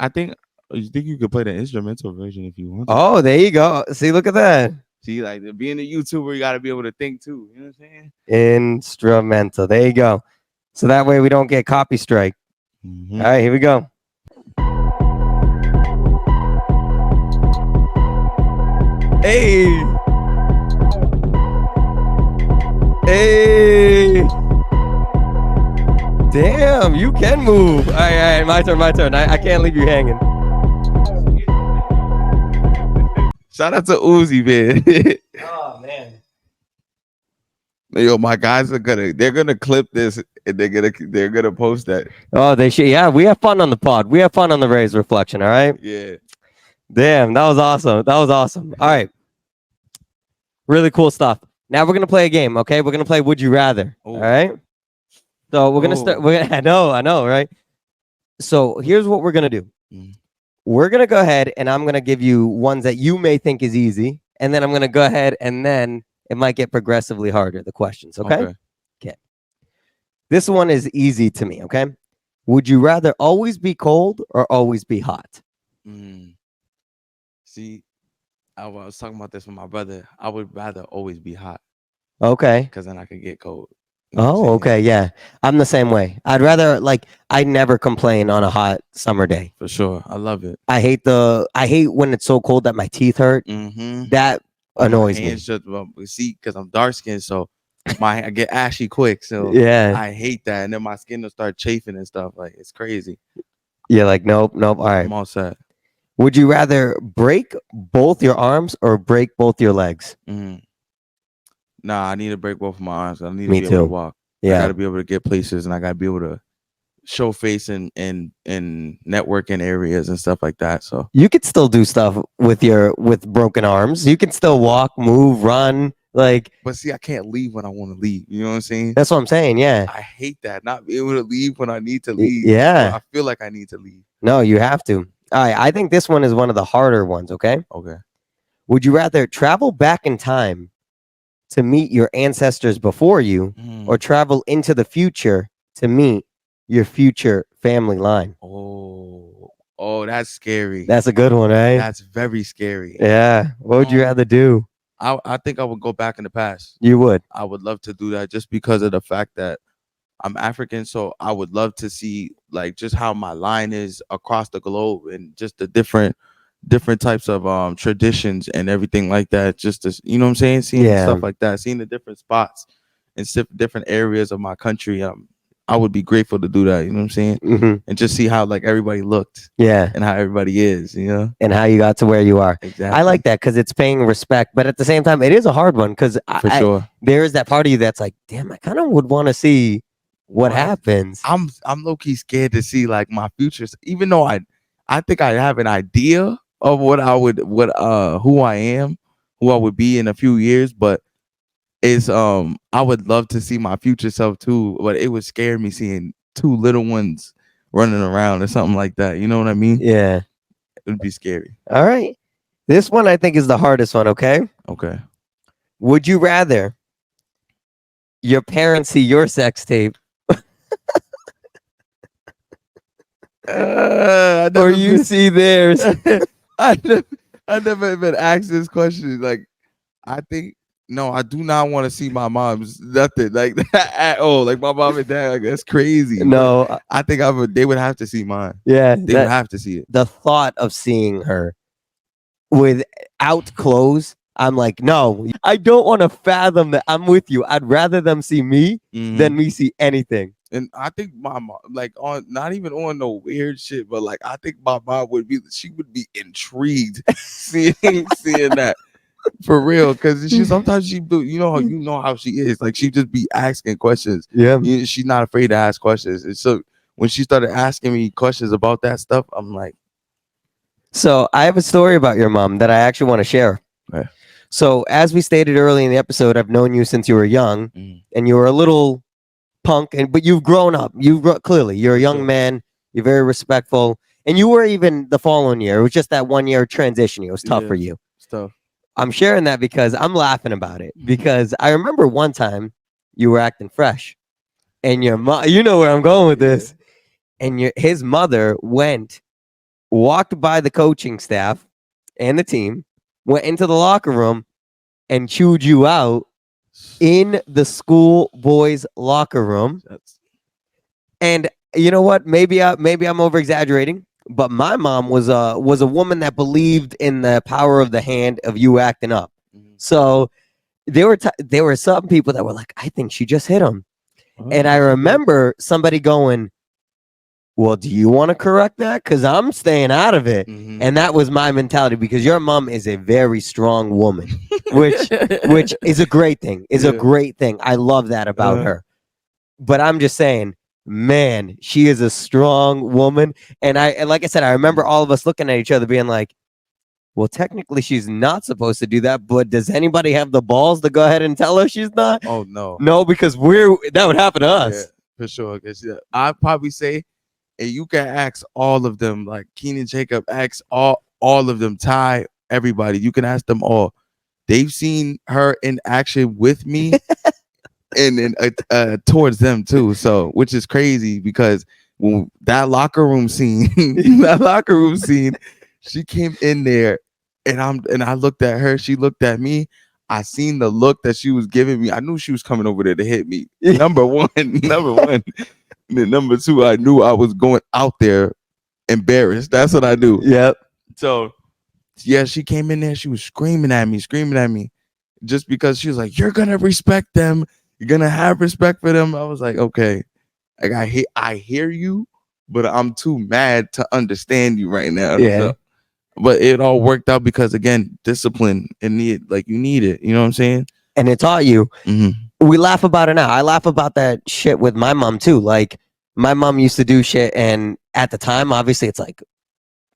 you think you could play the instrumental version if you want to. Oh, there you go. See, look at that. See, like being a YouTuber, you got to be able to think too. You know what I'm saying? Instrumental. There you go. So that way we don't get copy strike. Mm-hmm. All right, here we go. Hey. Hey. Damn, you can move. All right, my turn. I can't leave you hanging. Shout out to Uzi, man. Oh, man. Yo, my guys they're gonna clip this and they're gonna post that. Oh, they should. Yeah, we have fun on the pod. We have fun on the Reyes Reflection, all right? Yeah. Damn, that was awesome. All right. Really cool stuff. Now we're gonna play a game, okay? We're gonna play Would You Rather. Oh. All right. So we're gonna start. I know, right? So here's what we're gonna do. We're gonna go ahead and I'm gonna give you ones that you may think is easy, and then I'm gonna go ahead and then it might get progressively harder. The questions, okay? Okay. This one is easy to me, okay? Would you rather always be cold or always be hot? See, I was talking about this with my brother. I would rather always be hot Okay. because then I could get cold. You know what I'm Oh, saying? okay. Yeah. I'm the same way. I'd rather I never complain on a hot summer day. For sure. I love it. I hate when it's so cold that my teeth hurt. Mm-hmm. That annoys my me. hands just see, because I'm dark skinned, so I get ashy quick. So Yeah. I hate that. And then my skin will start chafing and stuff. Like, it's crazy. You're like, nope. All right. I'm all set. Would you rather break both your arms or break both your legs? Nah, I need to break both of my arms. I need to Me be too. able to walk. Yeah. I got to be able to get places, and I got to be able to show face in networking areas and stuff like that. So you could still do stuff with broken arms. You can still walk, move, run. But see, I can't leave when I want to leave. You know what I'm saying? That's what I'm saying. Yeah. I hate that. Not being able to leave when I need to leave. Yeah. I feel like I need to leave. No, you have to. All right. I think this one is one of the harder ones. Okay. Okay. Would you rather travel back in time to meet your ancestors before you, or travel into the future to meet your future family line? Oh, that's scary. That's a good one, right? That's very scary. Yeah. What would you rather do? I think I would go back in the past. You would? I would love to do that just because of the fact that I'm African. So I would love to see like just how my line is across the globe and just the different types of traditions and everything like that. Just to, you know what I'm saying? Seeing stuff like that, seeing the different spots and different areas of my country. I would be grateful to do that. You know what I'm saying? Mm-hmm. And just see how like everybody looked. Yeah. And how everybody is, you know? And how you got to where you are. Exactly. I like that because it's paying respect. But at the same time, it is a hard one because sure. There is that part of you that's like, damn, I kind of would want to see what happens. I'm low key scared to see like my futures, even though I think I have an idea of who I am, who I would be in a few years, but it's I would love to see my future self too, but it would scare me seeing two little ones running around or something like that. You know what I mean? Yeah. It would be scary. All right. This one I think is the hardest one, okay? Okay. Would you rather your parents see your sex tape or you see theirs? I never even asked this question. Like, I think no, I do not want to see my mom's nothing like that at all. Like my mom and dad, like, that's crazy. No, I think they would have to see mine. Yeah, they would have to see it. The thought of seeing her without clothes, I'm like, no, I don't want to fathom that I'm with you. I'd rather them see me than me see anything. And I think my mom, like on not even on no weird shit, but like I think my mom would be intrigued seeing that. For real, because sometimes she do, you know how she is. Like she just be asking questions. Yeah, she's not afraid to ask questions. And so when she started asking me questions about that stuff, I'm like, so I have a story about your mom that I actually want to share. Okay. So as we stated early in the episode, I've known you since you were young, and you were a little punk, but you've grown up. Clearly, you're a young man. You're very respectful, and you were even the following year. It was just that 1 year transition. It was tough for you. It's tough. I'm sharing that because I'm laughing about it, because I remember one time you were acting fresh and your mom, you know where I'm going with this, and his mother walked by the coaching staff and the team, went into the locker room and chewed you out in the school boys locker room. And you know what? Maybe I'm over exaggerating, but my mom was a woman that believed in the power of the hand of you acting up. So there were some people that were like, I think she just hit him. And I remember somebody going, well, do you want to correct that? Because I'm staying out of it. And that was my mentality, because your mom is a very strong woman, which is a great thing. A great thing. I love that about her. But I'm just saying, man, she is a strong woman. And like I said, I remember all of us looking at each other being like, well, technically she's not supposed to do that, but does anybody have the balls to go ahead and tell her she's not? Oh no. No, because that would happen to us. Yeah, for sure. I'd probably say, and you can ask all of them, like Keenan, Jacob, ask all of them, Ty, everybody. You can ask them all. They've seen her in action with me and towards them too. So, which is crazy, because when that locker room scene, she came in there, and I looked at her, she looked at me. I seen the look that she was giving me. I knew she was coming over there to hit me. Number one. And then number two, I knew I was going out there embarrassed. That's what I knew. Yep. So yeah, she came in there. She was screaming at me, just because she was like, "You're gonna respect them. You're gonna have respect for them." I was like, okay, like I hear you, but I'm too mad to understand you right now. Yeah. So, but it all worked out because, again, discipline, and you need it. You know what I'm saying? And it taught you. Mm-hmm. We laugh about it now. I laugh about that shit with my mom too. Like, my mom used to do shit, and at the time, obviously, it's like,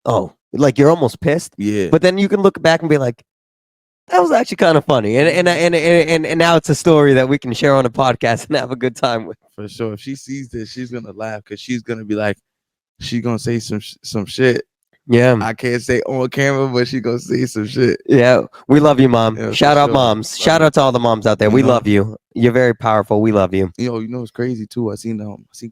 oh, like you're almost pissed. Yeah. But then you can look back and be like, that was actually kind of funny, and now it's a story that we can share on a podcast and have a good time with. For sure. If she sees this, she's gonna laugh, because she's gonna be like, she's gonna say some shit. Yeah. I can't say on camera, but she gonna say some shit. Yeah. We love you, Mom. Yeah, Shout for out sure. moms. Love Shout you. out to all the moms out there. We love you. You're very powerful. We love you. You know it's crazy too. I seen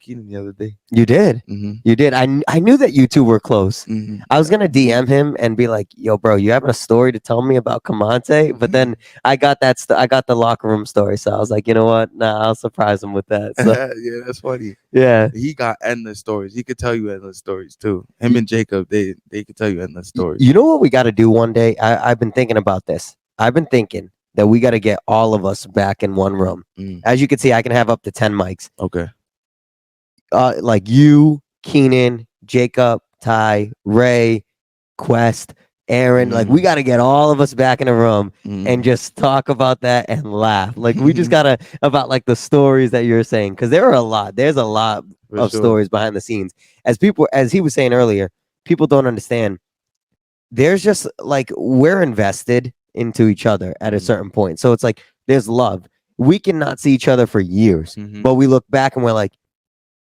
Keenan the other day. You did. Mm-hmm. You did. I knew that you two were close. Mm-hmm. I was gonna DM him and be like, "Yo, bro, you have a story to tell me about Monte?" But then I got I got the locker room story, so I was like, you know what? Nah, I'll surprise him with that. So, Yeah, that's funny. yeah, He got endless stories. He could tell you endless stories too. Him and Jacob, they could tell you endless stories. You know what we got to do one day? I've been thinking about this. I've been thinking that we got to get all of us back in one room. As you can see, I can have up to 10 mics. Okay. Like you, Keenan, Jacob, Ty, Ray, Quest, Aaron. Like, we got to get all of us back in a room and just talk about that and laugh. Like, we just got to, about like the stories that you're saying, because there are a lot. There's a lot of stories behind the scenes. As he was saying earlier, people don't understand. There's just like, we're invested into each other at a certain point. So it's like, there's love. We cannot see each other for years, but we look back and we're like,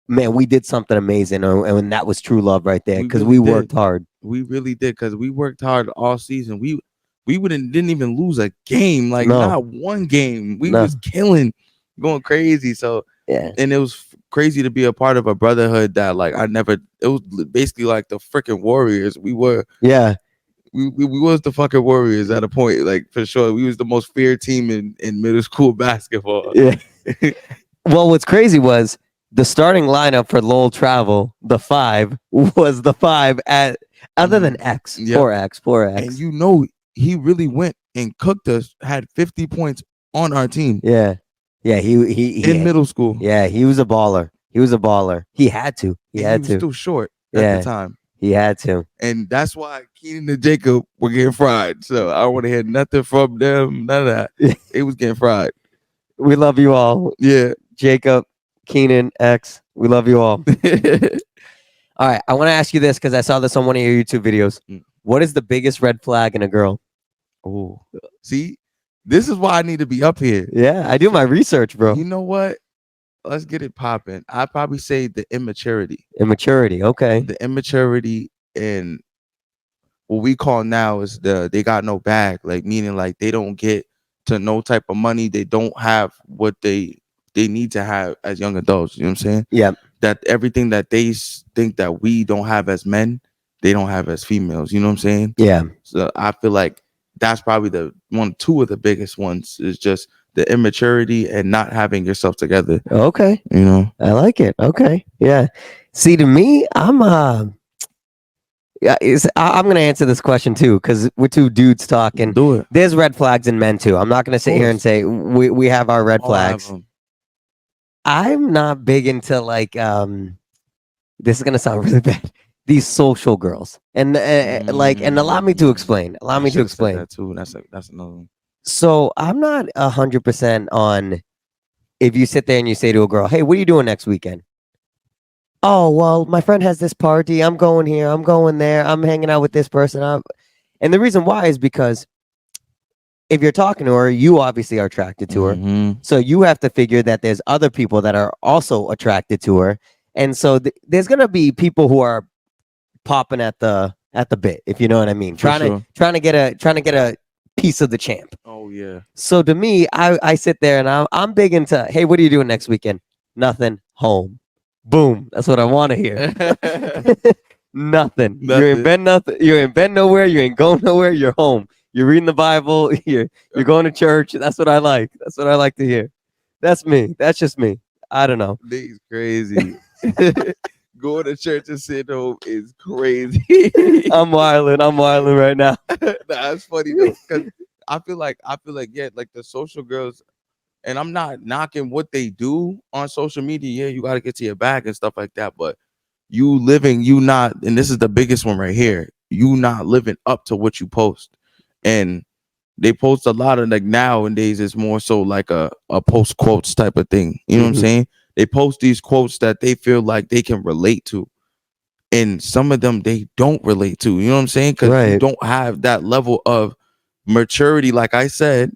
man, we did something amazing. And that was true love right there, because we worked hard. We really did, because we worked hard all season. We didn't even lose a game, like not one game. We was killing, going crazy. So yeah, and it was crazy to be a part of a brotherhood that, like, it was basically like the freaking Warriors. We were, yeah. We was the fucking Warriors at a point, like, for sure. We was the most feared team in middle school basketball. Yeah. Well, what's crazy was the starting lineup for Lowell Travel, the 5, was the 5 at other than X, poor X. And he really went and cooked us, had 50 points on our team. Yeah. Yeah, he in middle school. Yeah, he was a baller. He had to. He was still short at the time. He had to. And that's why Keenan and Jacob were getting fried. So I don't want to hear nothing from them. None of that. It was getting fried. We love you all. Yeah. Jacob, Keenan, X. We love you all. All right. I want to ask you this, because I saw this on one of your YouTube videos. What is the biggest red flag in a girl? Oh, see, this is why I need to be up here. Yeah, I do my research, bro. You know what? Let's get it popping. I'd probably say the immaturity. Immaturity, okay. The immaturity, and what we call now is they got no bag, like, meaning like they don't get to no type of money. They don't have what they need to have as young adults. You know what I'm saying? Yeah. That everything that they think that we don't have as men, they don't have as females. You know what I'm saying? Yeah. So I feel like that's probably two of the biggest ones is just the immaturity and not having yourself together. Okay. You know, I like it. Okay. Yeah. See, to me, I'm gonna answer this question too because we're two dudes talking. do it. There's red flags in men too. I'm not gonna sit here and course. say we have our red All have flags. them. I'm not big into like this is gonna sound really bad. These social girls and and allow me to explain. Allow I me to should have said explain. that too. That's another one. So I'm not 100% on if you sit there and you say to a girl, "Hey, what are you doing next weekend?" Oh, well, my friend has this party. I'm going here. I'm going there. I'm hanging out with this person. And the reason why is because if you're talking to her, you obviously are attracted to her. Mhm. So you have to figure that there's other people that are also attracted to her. And so there's gonna be people who are popping at the bit, if you know what I mean. For sure. Trying to get a piece of the champ. Oh yeah. So to me, I sit there and I'm big into, hey, what are you doing next weekend? Nothing. Home. Boom. That's what I want to hear. Nothing. You ain't been nothing. You ain't been nowhere. You ain't going nowhere. You're home. You're reading the Bible. You're going to church. That's what I like. That's what I like to hear. That's me. That's just me. I don't know. These crazy. Going to church and sitting home is crazy. I'm wilding right now. That's funny though, because I feel like yeah, like the social girls, and I'm not knocking what they do on social media. Yeah, you got to get to your bag and stuff like that, but you not, and this is the biggest one right here. You not living up to what you post, and they post a lot of like nowadays. It's more so like a post quotes type of thing. You know what I'm saying? They post these quotes that they feel like they can relate to, and some of them they don't relate to. You know what I'm saying? Because you Right. don't have that level of maturity, like I said,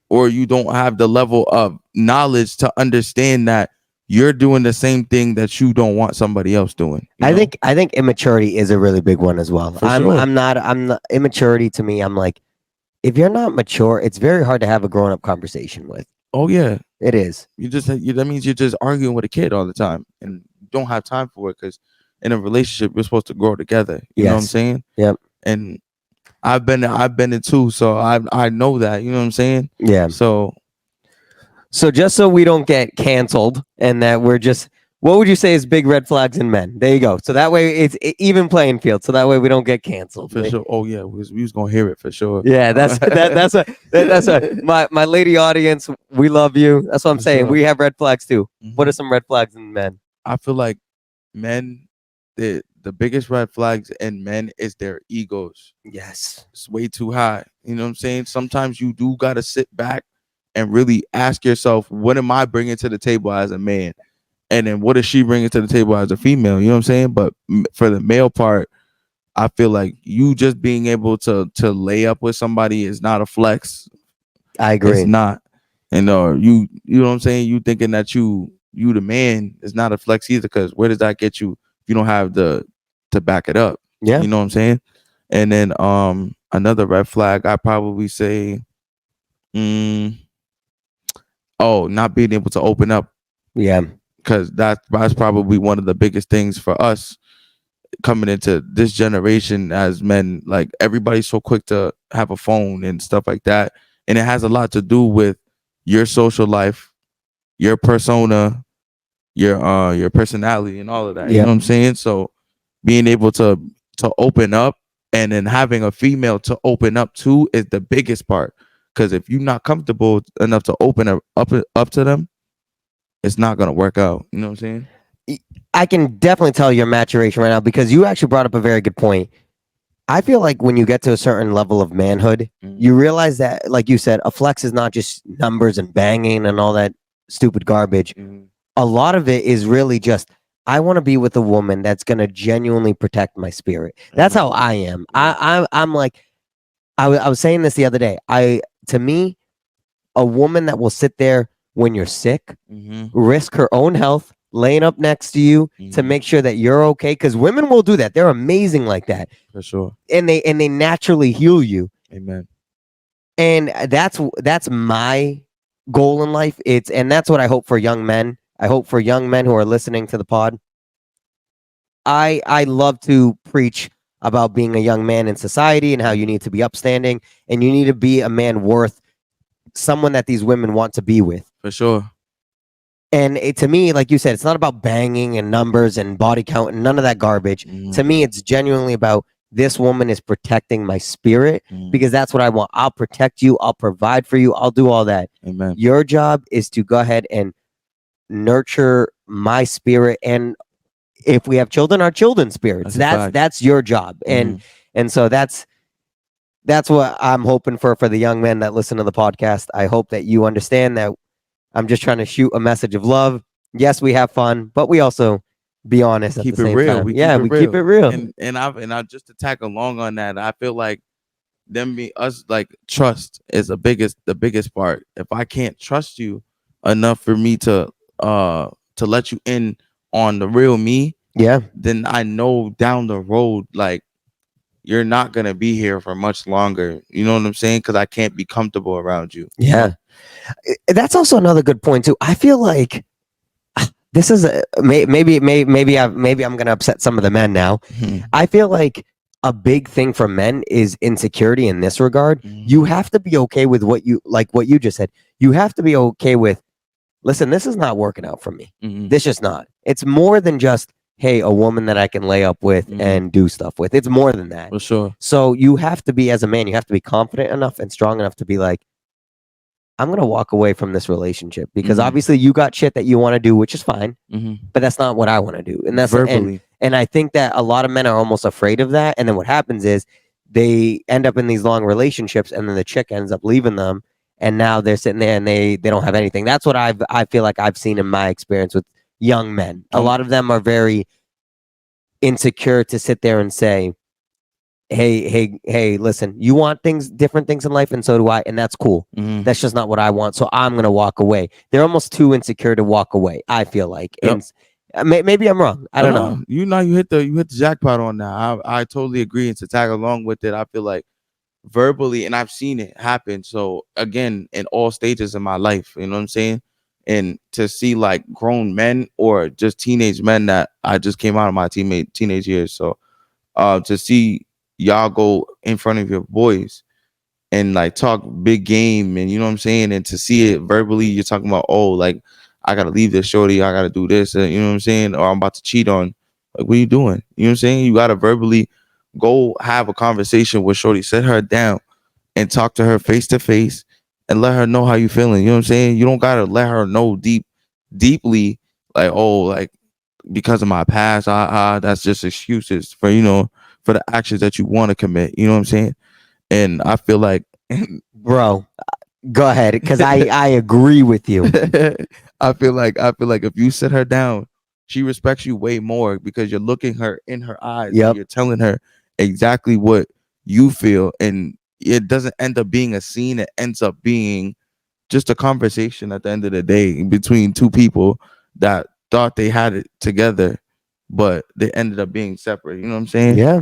or you don't have the level of knowledge to understand that you're doing the same thing that you don't want somebody else doing. You know? I think immaturity is a really big one as well. For sure. I'm not immaturity to me. I'm like, if you're not mature, it's very hard to have a grown up conversation with. Oh yeah, It is. that means you're just arguing with a kid all the time, and you don't have time for it because in a relationship you're supposed to grow together. You know what I'm Yes. saying? Yep. And I've been in too, so I know that. You know what I'm saying? Yeah. So just so we don't get canceled and that we're just, what would you say is big red flags in men? There you go. So that way it's even playing field. So that way we don't get canceled. for sure. Oh yeah, we was gonna hear it for sure. Yeah, that's my lady audience. We love you. That's what I'm For saying. sure. We have red flags too. What Mhm. are some red flags in men? I feel like men, the biggest red flags in men is their egos. Yes. It's way too high. You know what I'm saying? Sometimes you do gotta sit back and really ask yourself, what am I bringing to the table as a man? And then what is she bringing to the table as a female? You know what I'm saying? But for the male part, I feel like you just being able to lay up with somebody is not a flex. I agree. It's not. And you know what I'm saying? You thinking that you the man is not a flex either, because where does that get you if you don't have the to back it up? Yeah. You know what I'm saying? And then another red flag I probably say not being able to open up, Yeah. because that's probably one of the biggest things for us coming into this generation as men. Like everybody's so quick to have a phone and stuff like that, and it has a lot to do with your social life, your persona, your personality, and all of that. You Yep. know what I'm saying? So being able to open up, and then having a female to open up to is the biggest part. Because if you're not comfortable enough to open up to them, it's not gonna work out. You know what I'm saying? I can definitely tell your maturation right now because you actually brought up a very good point. I feel like when you get to a certain level of manhood, you realize that, like you said, a flex is not just numbers and banging and all that stupid garbage. A lot of it is really just, I want to be with a woman that's going to genuinely protect my spirit. That's how I am. I'm like, I was saying this the other day. To me, a woman that will sit there when you're sick, risk her own health, laying up next to you to make sure that you're okay. Because women will do that. They're amazing like that. For sure. And they naturally heal you. Amen. And that's my goal in life. And that's what I hope for young men. I hope for young men who are listening to the pod. I love to preach about being a young man in society and how you need to be upstanding and you need to be a man worth someone that these women want to be with. For sure. And to me, like you said, it's not about banging and numbers and body count and none of that garbage. To me, it's genuinely about this woman is protecting my spirit because that's what I want. I'll protect you. I'll provide for you. I'll do all that. Amen. Your job is to go ahead and nurture my spirit. And if we have children, our children's spirits. That's your job. And so that's what I'm hoping for the young men that listen to the podcast. I hope that you understand that I'm just trying to shoot a message of love. Yes, we have fun, but we also be honest keep at the same it real. time. We keep it real. And I just to tack along on that, I feel like us like trust is the biggest part. If I can't trust you enough for me to let you in on the real me, then I know down the road like you're not gonna be here for much longer. You know what I'm saying? Because I can't be comfortable around you. Yeah. That's also another good point too. I feel like this is maybe I'm gonna upset some of the men now. I feel like a big thing for men is insecurity in this regard. You have to be okay with what you just said. You have to be okay with, listen, this is not working out for me. This just not. It's more than just, hey, a woman that I can lay up with and do stuff with. It's more than that. For sure. So you have to be, as a man, you have to be confident enough and strong enough to be like, I'm going to walk away from this relationship because obviously you got shit that you want to do, which is fine, but that's not what I want to do. And that's verbally. And I think that a lot of men are almost afraid of that. And then what happens is they end up in these long relationships and then the chick ends up leaving them. And now they're sitting there and they don't have anything. That's what I feel like I've seen in my experience with young men. A lot of them are very insecure to sit there and say, hey, listen, you want different things in life, and so do I, and that's cool. That's just not what I want, so I'm gonna walk away. They're almost too insecure to walk away, I feel like. And maybe I'm wrong. I don't know. You hit the jackpot on that. I totally agree. And to tag along with it, I feel like verbally, and I've seen it happen. So again, in all stages of my life, you know what I'm saying? And to see like grown men or just teenage men that I just came out of my teenage years. So to see y'all go in front of your boys and like talk big game, and you know what I'm saying, and to see it verbally, you're talking about, oh, like I gotta leave this shorty, I gotta do this, you know what I'm saying, or I'm about to cheat on. Like, what are you doing? You know what I'm saying? You gotta verbally go have a conversation with shorty, sit her down and talk to her face to face and let her know how you feeling. You know what I'm saying? You don't gotta let her know deeply, like, oh, like because of my past, that's just excuses for, for the actions that you want to commit. You know what I'm saying? And I feel like, bro, go ahead, because I agree with you. I feel like if you sit her down, she respects you way more because you're looking her in her eyes. Yep. And you're telling her exactly what you feel, and it doesn't end up being a scene. It ends up being just a conversation at the end of the day between two people that thought they had it together, but they ended up being separate. You know what I'm saying? Yeah.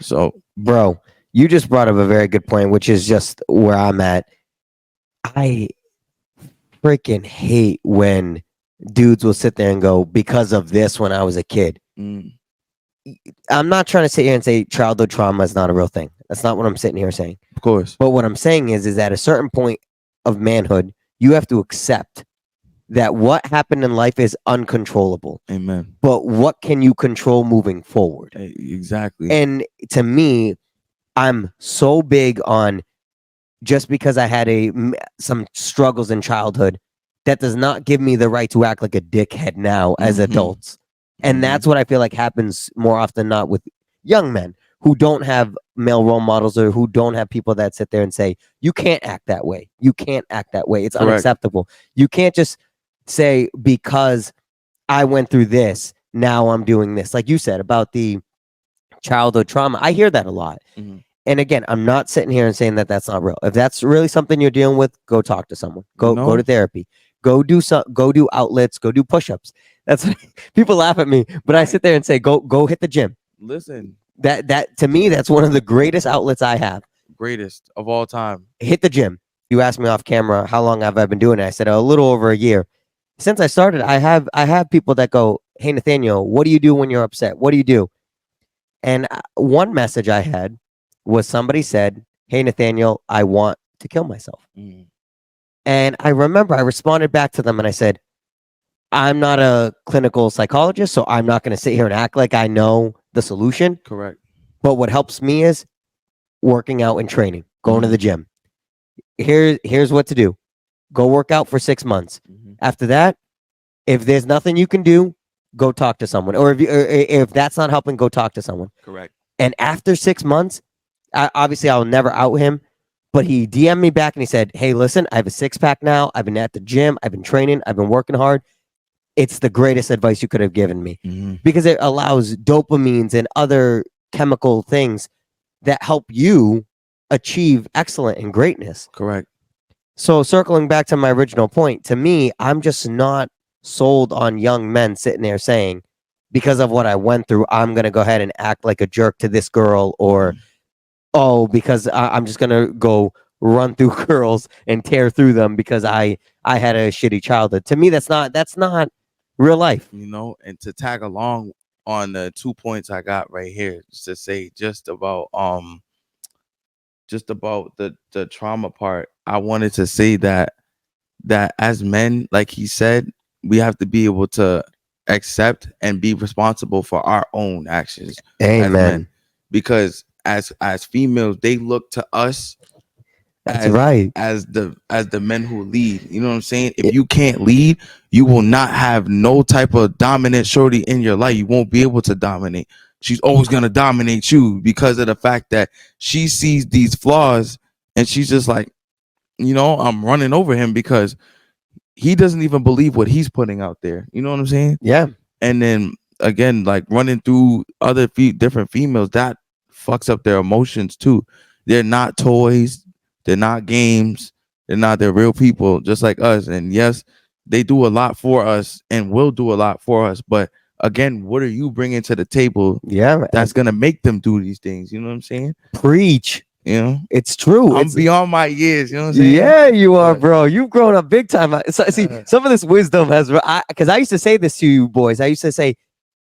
So, bro, you just brought up a very good point, which is just where I'm at. I freaking hate when dudes will sit there and go, because of this when I was a kid. I'm not trying to sit here and say childhood trauma is not a real thing. That's not what I'm sitting here saying. Of course. But what I'm saying is at a certain point of manhood, you have to accept that what happened in life is uncontrollable. Amen. But what can you control moving forward? Exactly. And to me, I'm so big on, just because I had some struggles in childhood, that does not give me the right to act like a dickhead now as adults. And that's what I feel like happens more often than not with young men who don't have male role models or who don't have people that sit there and say, you can't act that way. You can't act that way. It's unacceptable. You can't just say, because I went through this, now I'm doing this. Like you said about the childhood trauma. I hear that a lot. And again, I'm not sitting here and saying that that's not real. If that's really something you're dealing with, go talk to someone. Go to therapy. Go do outlets. Go do push-ups. That's what, people laugh at me, but I sit there and say, go hit the gym. Listen, that to me, that's one of the greatest outlets I have. Greatest of all time. Hit the gym. You asked me off camera, how long have I been doing it? I said a little over a year. Since I started, I have people that go, hey Nathanael, what do you do when you're upset? What do you do? And one message I had was somebody said, "Hey, Nathaniel, I want to kill myself." Mm. And I remember I responded back to them and I said, I'm not a clinical psychologist, so I'm not going to sit here and act like I know the solution. Correct. But what helps me is working out and training, going to the Mhm. gym. Here's what to do. Go work out for 6 months. Mhm. After that, if there's nothing you can do, go talk to someone. Or if that's not helping, go talk to someone. Correct. And after 6 months, obviously I'll never out him, but he DM'd me back and he said, "Hey, listen, I have a six pack now. I've been at the gym. I've been training. I've been working hard. It's the greatest advice you could have given me Mhm. because it allows dopamines and other chemical things that help you achieve excellence and greatness." Correct. So circling back to my original point, to me, I'm just not sold on young men sitting there saying, because of what I went through, I'm going to go ahead and act like a jerk to this girl, or, oh, because I'm just going to go run through girls and tear through them because I had a shitty childhood. To me, that's not real life. You know, and to tag along on the 2 points I got right here, just to say just about the trauma part, I wanted to say that as men, like he said, we have to be able to accept and be responsible for our own actions as men, Amen. because as females, they look to us That's as right. as the men who lead. You know what I'm saying? If you can't lead, you will not have no type of dominant shorty in your life. You won't be able to dominate. She's always gonna dominate you because of the fact that she sees these flaws and she's just like, I'm running over him because he doesn't even believe what he's putting out there. You know what I'm saying? Yeah. And then again, like running through other different females, that fucks up their emotions too. They're not toys, they're not games, they're real people just like us. And yes, they do a lot for us and will do a lot for us. But again, what are you bringing to the table Yeah. that's gonna make them do these things? You know what I'm saying? Preach. You know, It's true. I'm It's beyond my years. You know what I'm saying? Yeah, you are, But bro. You've grown up big time. See, some of this wisdom has, because I used to say this to you boys. I used to say,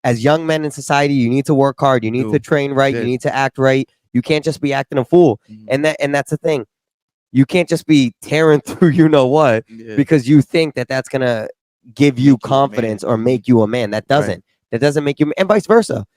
as young men in society, you need to work hard. You need to train right. You need to act right. You can't just be acting a fool. Mhm. And that's the thing. You can't just be tearing through you know what Yeah. because you think that that's gonna give you Make you a confidence man. or make you a man. That Right. doesn't. That doesn't make you, and vice versa.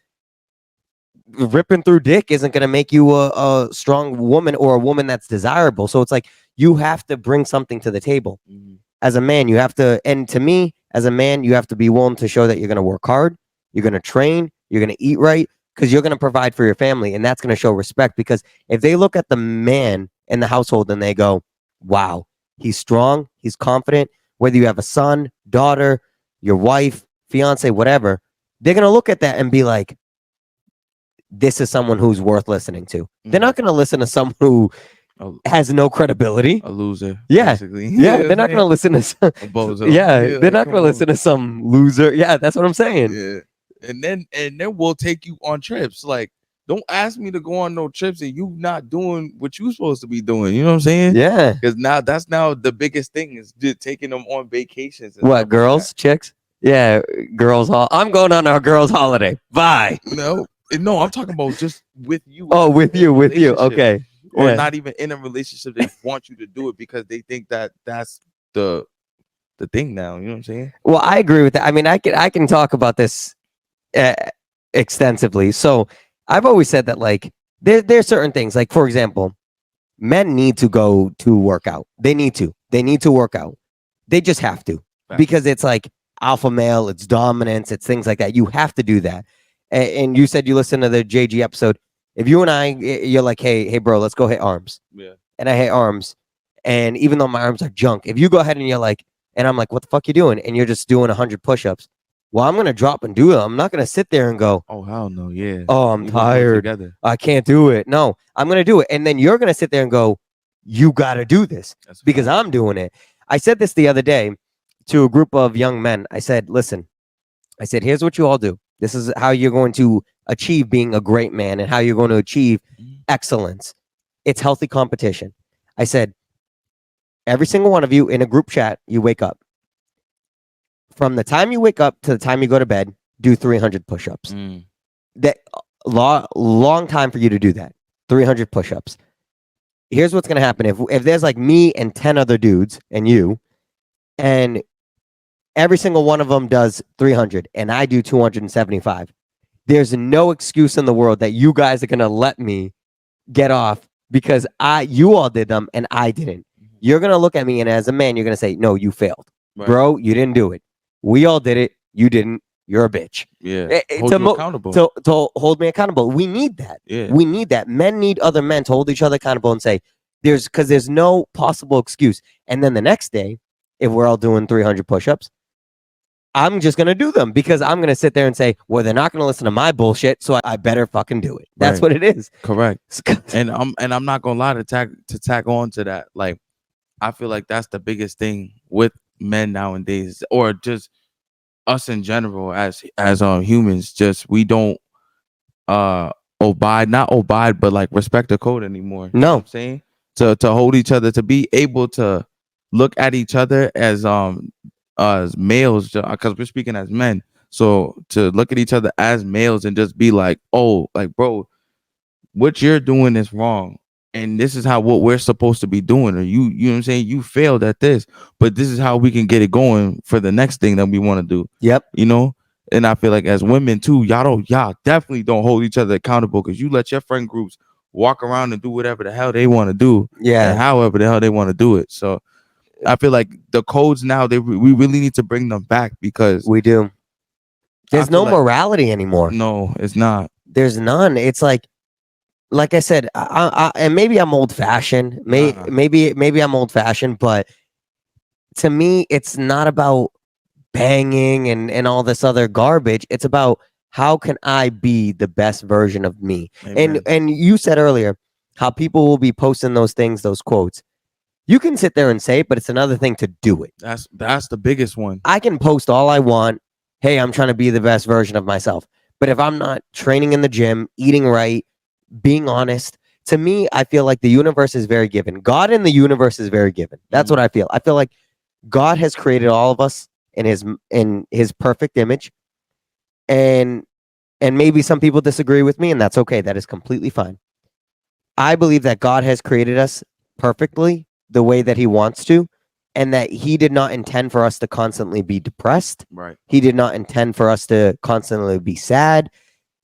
Ripping through dick isn't going to make you a strong woman or a woman that's desirable. So it's like you have to bring something to the table. Mhm. As a man, you have to, and to me, as a man, you have to be willing to show that you're going to work hard, you're going to train, you're going to eat right, because you're going to provide for your family. And that's going to show respect. Because if they look at the man in the household and they go, wow, he's strong, he's confident, whether you have a son, daughter, your wife, fiance, whatever, they're going to look at that and be like, this is someone who's worth listening to. They're not going to listen to someone who A, has no credibility. a loser, Yeah. basically. Yeah, they're not going to listen to some, A bozo. yeah, Yeah, they're like, not come going to listen on. to some loser. Yeah, that's what I'm saying. Yeah. And then we'll take you on trips. Like, don't ask me to go on no trips and you not doing what you supposed to be doing. You know what I'm saying? Yeah. Because that's now the biggest thing is just taking them on vacations and What, stuff girls, chicks? Yeah, girls. I'm going on our girls' holiday. Bye. like that. No, I'm talking about just with you. Oh, with in a you. relationship. Okay. Or Yeah. not even in a relationship. They want you to do it because they think that that's the thing now. You know what I'm saying? Well, I agree with that. I mean, I can talk about this uh, extensively. So I've always said that like there's certain things. Like for example, men need to go to work out. They need to. They need to work out. They just have to Facts. because it's like alpha male, it's dominance, it's things like that. You have to do that. And you said you listened to the JG episode. If you and you're like, hey, bro, let's go hit arms. Yeah. And I hit arms. And even though my arms are junk, if you go ahead and you're like, and I'm like, what the fuck you doing? And you're just doing 100 push-ups. Well, I'm going to drop and do them. I'm not going to sit there and go, Oh hell no, yeah. oh, I'm We gonna do it tired. together. I can't do it. No, I'm going to do it. And then you're going to sit there and go, you got to do this That's a because fact. I'm doing it. I said this the other day to a group of young men. I said, listen, I said, here's what you all do. This is how you're going to achieve being a great man and how you're going to achieve Mhm. excellence. It's healthy competition. I said, every single one of you in a group chat, you wake up. From the time you wake up to the time you go to bed, do 300 push-ups. Mm. That long time for you to do that. 300 push-ups. Here's what's gonna happen if there's like me and 10 other dudes and you, and every single one of them does 300 and I do 275. There's no excuse in the world that you guys are gonna let me get off because you all did them and I didn't. You're gonna look at me and as a man, you're gonna say, no, you failed. Right. Bro, you didn't do it. We all did it. You didn't. You're a bitch. Yeah. Hold you accountable. To hold me accountable. We need that. Yeah. We need that. Men need other men to hold each other accountable and say, there's no possible excuse. And then the next day, if we're all doing 300 push-ups, I'm just gonna do them because I'm gonna sit there and say, well, they're not gonna listen to my bullshit, so I better fucking do it. That's Right. what it is. Correct. and I'm not gonna lie to tack on to that. Like, I feel like that's the biggest thing with men nowadays, or just us in general as humans. Just we don't not abide, but like respect the code anymore. You know what I'm saying? To hold each other, to be able to look at each other as males, because we're speaking as men. So to look at each other as males and just be like, oh, like, bro, what you're doing is wrong. And this is what we're supposed to be doing. Or you know what I'm saying? You failed at this, but this is how we can get it going for the next thing that we want to do. Yep. You know? And I feel like as women too, y'all definitely don't hold each other accountable because you let your friend groups walk around and do whatever the hell they want to do. Yeah. And however the hell they want to do it. So I feel like the codes now, we really need to bring them back because we do. There's no morality anymore. No, it's not. There's none. It's like I said, and maybe I'm old fashioned. Maybe I'm old fashioned, but to me, it's not about banging and all this other garbage. It's about how can I be the best version of me. Amen. And you said earlier how people will be posting those things, those quotes. You can sit there and say it, but it's another thing to do it. That's the biggest one. I can post all I want. Hey, I'm trying to be the best version of myself. But if I'm not training in the gym, eating right, being honest, to me, I feel like the universe is very given. God in the universe is very given. That's what I feel. I feel like God has created all of us in his perfect image. And maybe some people disagree with me, and that's okay. That is completely fine. I believe that God has created us perfectly the way that he wants to, and that he did not intend for us to constantly be depressed. Right. He did not intend for us to constantly be sad.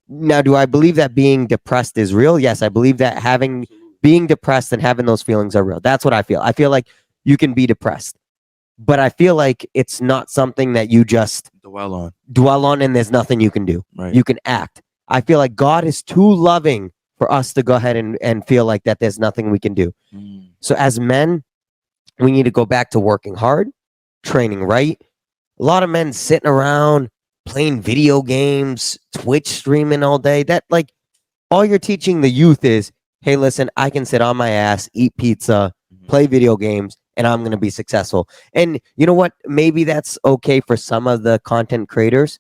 Now, do I believe that being depressed is real? Yes, I believe that being depressed and having those feelings are real. That's what I feel. I feel like you can be depressed, but I feel like it's not something that you just dwell on and there's nothing you can do. Right. You can act. I feel like God is too loving for us to go ahead and feel like that there's nothing we can do. So as men, we need to go back to working hard, training right. A lot of men sitting around playing video games, Twitch streaming all day. That, like, all you're teaching the youth is, hey, listen, I can sit on my ass, eat pizza, play video games, and I'm going to be successful. And you know what? Maybe that's okay for some of the content creators,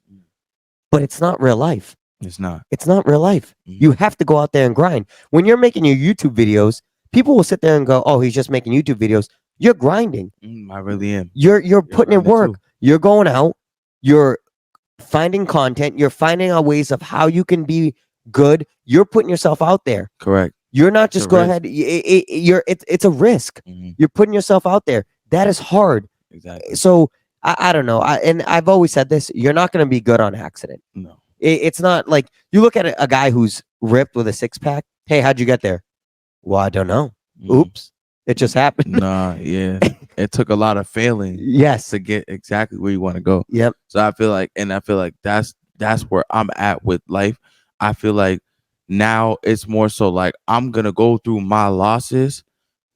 but it's not real life. It's not. It's not real life. You have to go out there and grind. When you're making your YouTube videos, people will sit there and go, oh, he's just making YouTube videos. You're grinding. I really am. You're putting in work. You're going out. You're finding content. You're finding out ways of how you can be good. You're putting yourself out there. Correct. You're not just go ahead. It's a risk. You're putting yourself out there. That is hard. Exactly. So I don't know. And I've always said this. You're not going to be good on accident. No. It's not like you look at a guy who's ripped with a six pack. Hey, how'd you get there? Well, I don't know. Oops. It just happened. Nah, yeah. It took a lot of failing. Yes. To get exactly where you want to go. Yep. So I feel like that's where I'm at with life. I feel like now it's more so like I'm gonna go through my losses,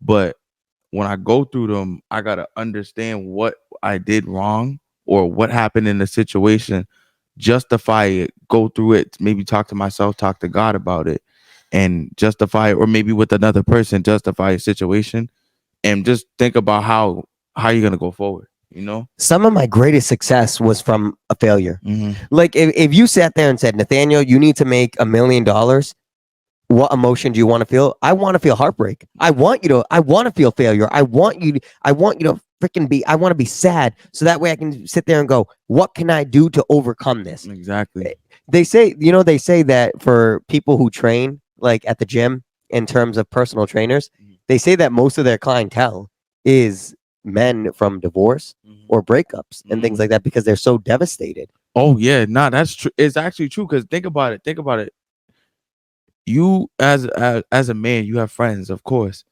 but when I go through them, I gotta understand what I did wrong or what happened in the situation, justify it, go through it, maybe talk to myself, talk to God about it, and justify it, or maybe with another person, justify a situation, and just think about how you're gonna go forward. You know, some of my greatest success was from a failure. Like if you sat there and said, Nathanael, you need to make $1 million. What emotion do you want to feel? I want to feel heartbreak. I want to feel failure. I want you to I want to be sad so that way I can sit there and go, what can I do to overcome this? Exactly. They say, they say that for people who train like at the gym in terms of personal trainers, they say that most of their clientele is men from divorce or breakups and things like that because they're so devastated. Oh yeah, nah, that's true. It's actually true because think about it. Think about it. You as a man, you have friends, of course.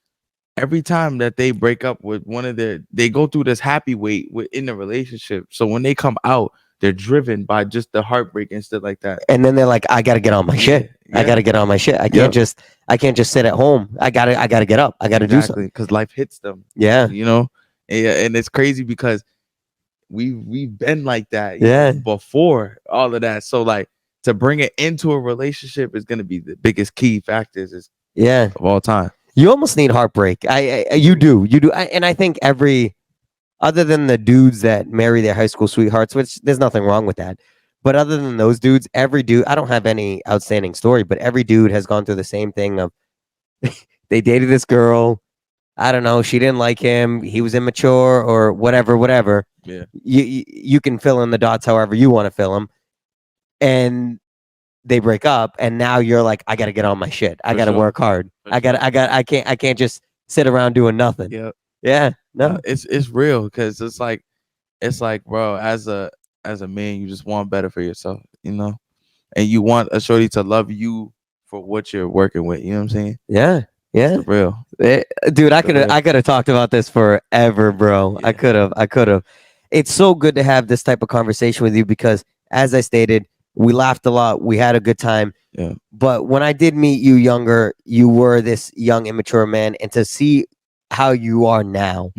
Every time that they break up with one of they go through this happy weight within the relationship. So when they come out, they're driven by just the heartbreak and stuff like that. And then they're like, I gotta get on my shit. I Yeah. gotta get on my shit. I can't just sit at home. I gotta get up. I gotta do something. Because life hits them. Yeah. You know? And it's crazy because we've been like that, Yeah. before all of that. So like to bring it into a relationship is gonna be the biggest key factors of all time. You almost need heartbreak. You do. And I think other than the dudes that marry their high school sweethearts, which there's nothing wrong with that. But other than those dudes, every dude, I don't have any outstanding story, but every dude has gone through the same thing of they dated this girl. I don't know. She didn't like him. He was immature or whatever. Yeah. You can fill in the dots however you want to fill them. And they break up and now you're like, I got to get on my shit. I got to work hard. I can't just sit around doing nothing. Yeah. Yeah. No. It's real because it's like, bro, as a man, you just want better for yourself, and you want a shorty to love you for what you're working with. You know what I'm saying? Yeah. Yeah. It's real. Dude, I could have talked about this forever, bro. Yeah. I could have. It's so good to have this type of conversation with you because as I stated, we laughed a lot. We had a good time. Yeah. But when I did meet you younger, you were this young, immature man. And to see how you are now,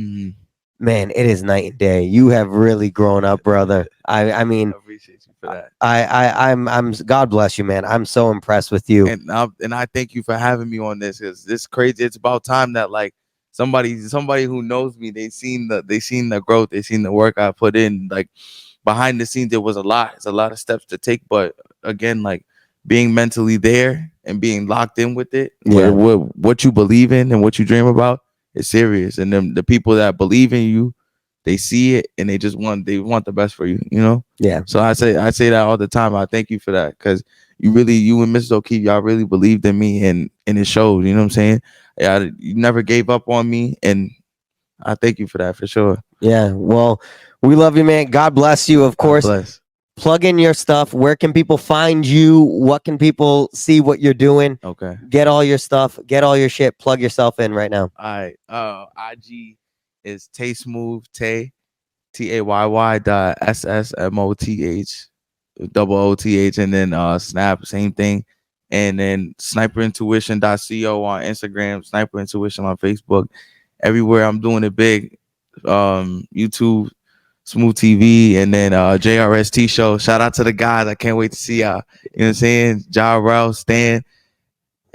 man, it is night and day. You have really grown up, brother. I mean, I appreciate you for that. I'm God bless you, man. I'm so impressed with you. And I thank you for having me on this because it's crazy. It's about time that like somebody who knows me, they seen the growth, they seen the work I put in. Like behind the scenes, there was a lot. It's a lot of steps to take, but again, like being mentally there and being locked in with it, what you believe in and what you dream about is serious. And then the people that believe in you, they see it and they want the best for you, Yeah. So I say that all the time. I thank you for that because you and Mrs. O'Keefe, y'all really believed in me and it showed. You know what I'm saying? You never gave up on me, and I thank you for that for sure. Yeah. Well, we love you, man. God bless you. Of course. Bless. Plug in your stuff. Where can people find you? What can people see what you're doing? Okay. Get all your stuff. Get all your shit. Plug yourself in right now. All right. IG is Tay Smooth, Tay, TAYY.SSMOTH, OOTH, and then Snap, same thing. And then sniperintuition.co on Instagram, Sniper Intuition on Facebook. Everywhere I'm doing it big. YouTube, Smooth TV, and then JRST show. Shout out to the guys. I can't wait to see y'all. You know what I'm saying? Ja Rel, Stan,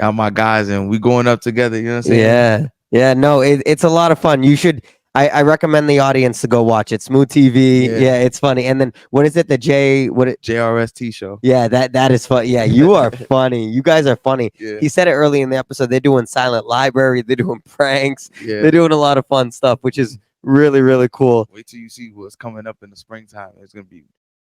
y'all my guys, and we going up together. You know what I'm saying? Yeah. Yeah. No, it's a lot of fun. You should. I recommend the audience to go watch it. Smooth TV. Yeah, it's funny. And then what is it? JRST show. Yeah, that is fun. Yeah, you are funny. You guys are funny. Yeah. He said it early in the episode. They're doing silent library. They're doing pranks. Yeah. They're doing a lot of fun stuff, which is really, really cool. Wait till you see what's coming up in the springtime.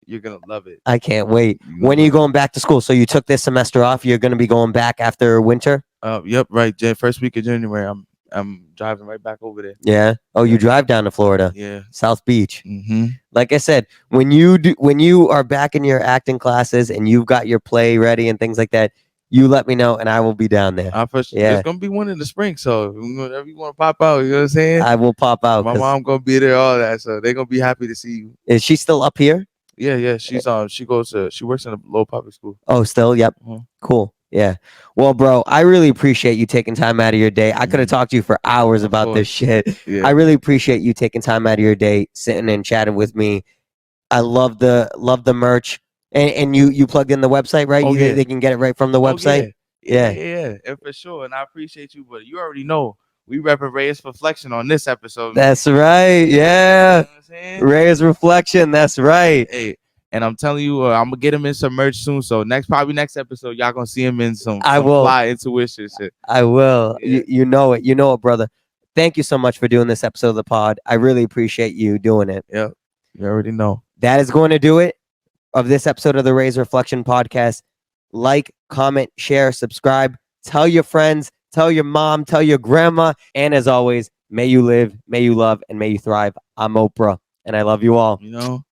You're gonna love it. I can't wait. When are you going back to school? So you took this semester off. You're gonna be going back after winter. Yep, right. First week of January. I'm driving right back over there. Yeah. Oh, you drive down to Florida. Yeah. South Beach. Mm-hmm. Like I said, when you are back in your acting classes and you've got your play ready and things like that, you let me know and I will be down there. There's gonna be one in the spring, so whenever you want to pop out, you know what I'm saying? I will pop out. My mom gonna be there, all that, so they're gonna be happy to see you. Is she still up here? Yeah. She's she works in a low public school. Oh, still? Yep. Mm-hmm. Cool. Yeah. Well, bro, I really appreciate you taking time out of your day. I could have talked to you for hours about this shit. Yeah. I really appreciate you taking time out of your day, sitting and chatting with me. I love the merch. And you plugged in the website, right? They can get it right from the website. Yeah, and for sure. And I appreciate you, but you already know we repping Reyes Reflection on this episode. That's right. Yeah. You know Reyes Reflection. That's right. Hey, and I'm telling you, I'm gonna get him in some merch soon. So next episode, y'all gonna see him in some fly intuition shit. I will. Yeah. You know it. You know it, brother. thank you so much for doing this episode of the pod. I really appreciate you doing it. Yep. You already know. That is going to do it of this episode of the Reyes Reflection Podcast. Like, comment, share, subscribe, tell your friends, tell your mom, tell your grandma. And as always, may you live, may you love, and may you thrive. I'm Oprah, and I love you all. You know.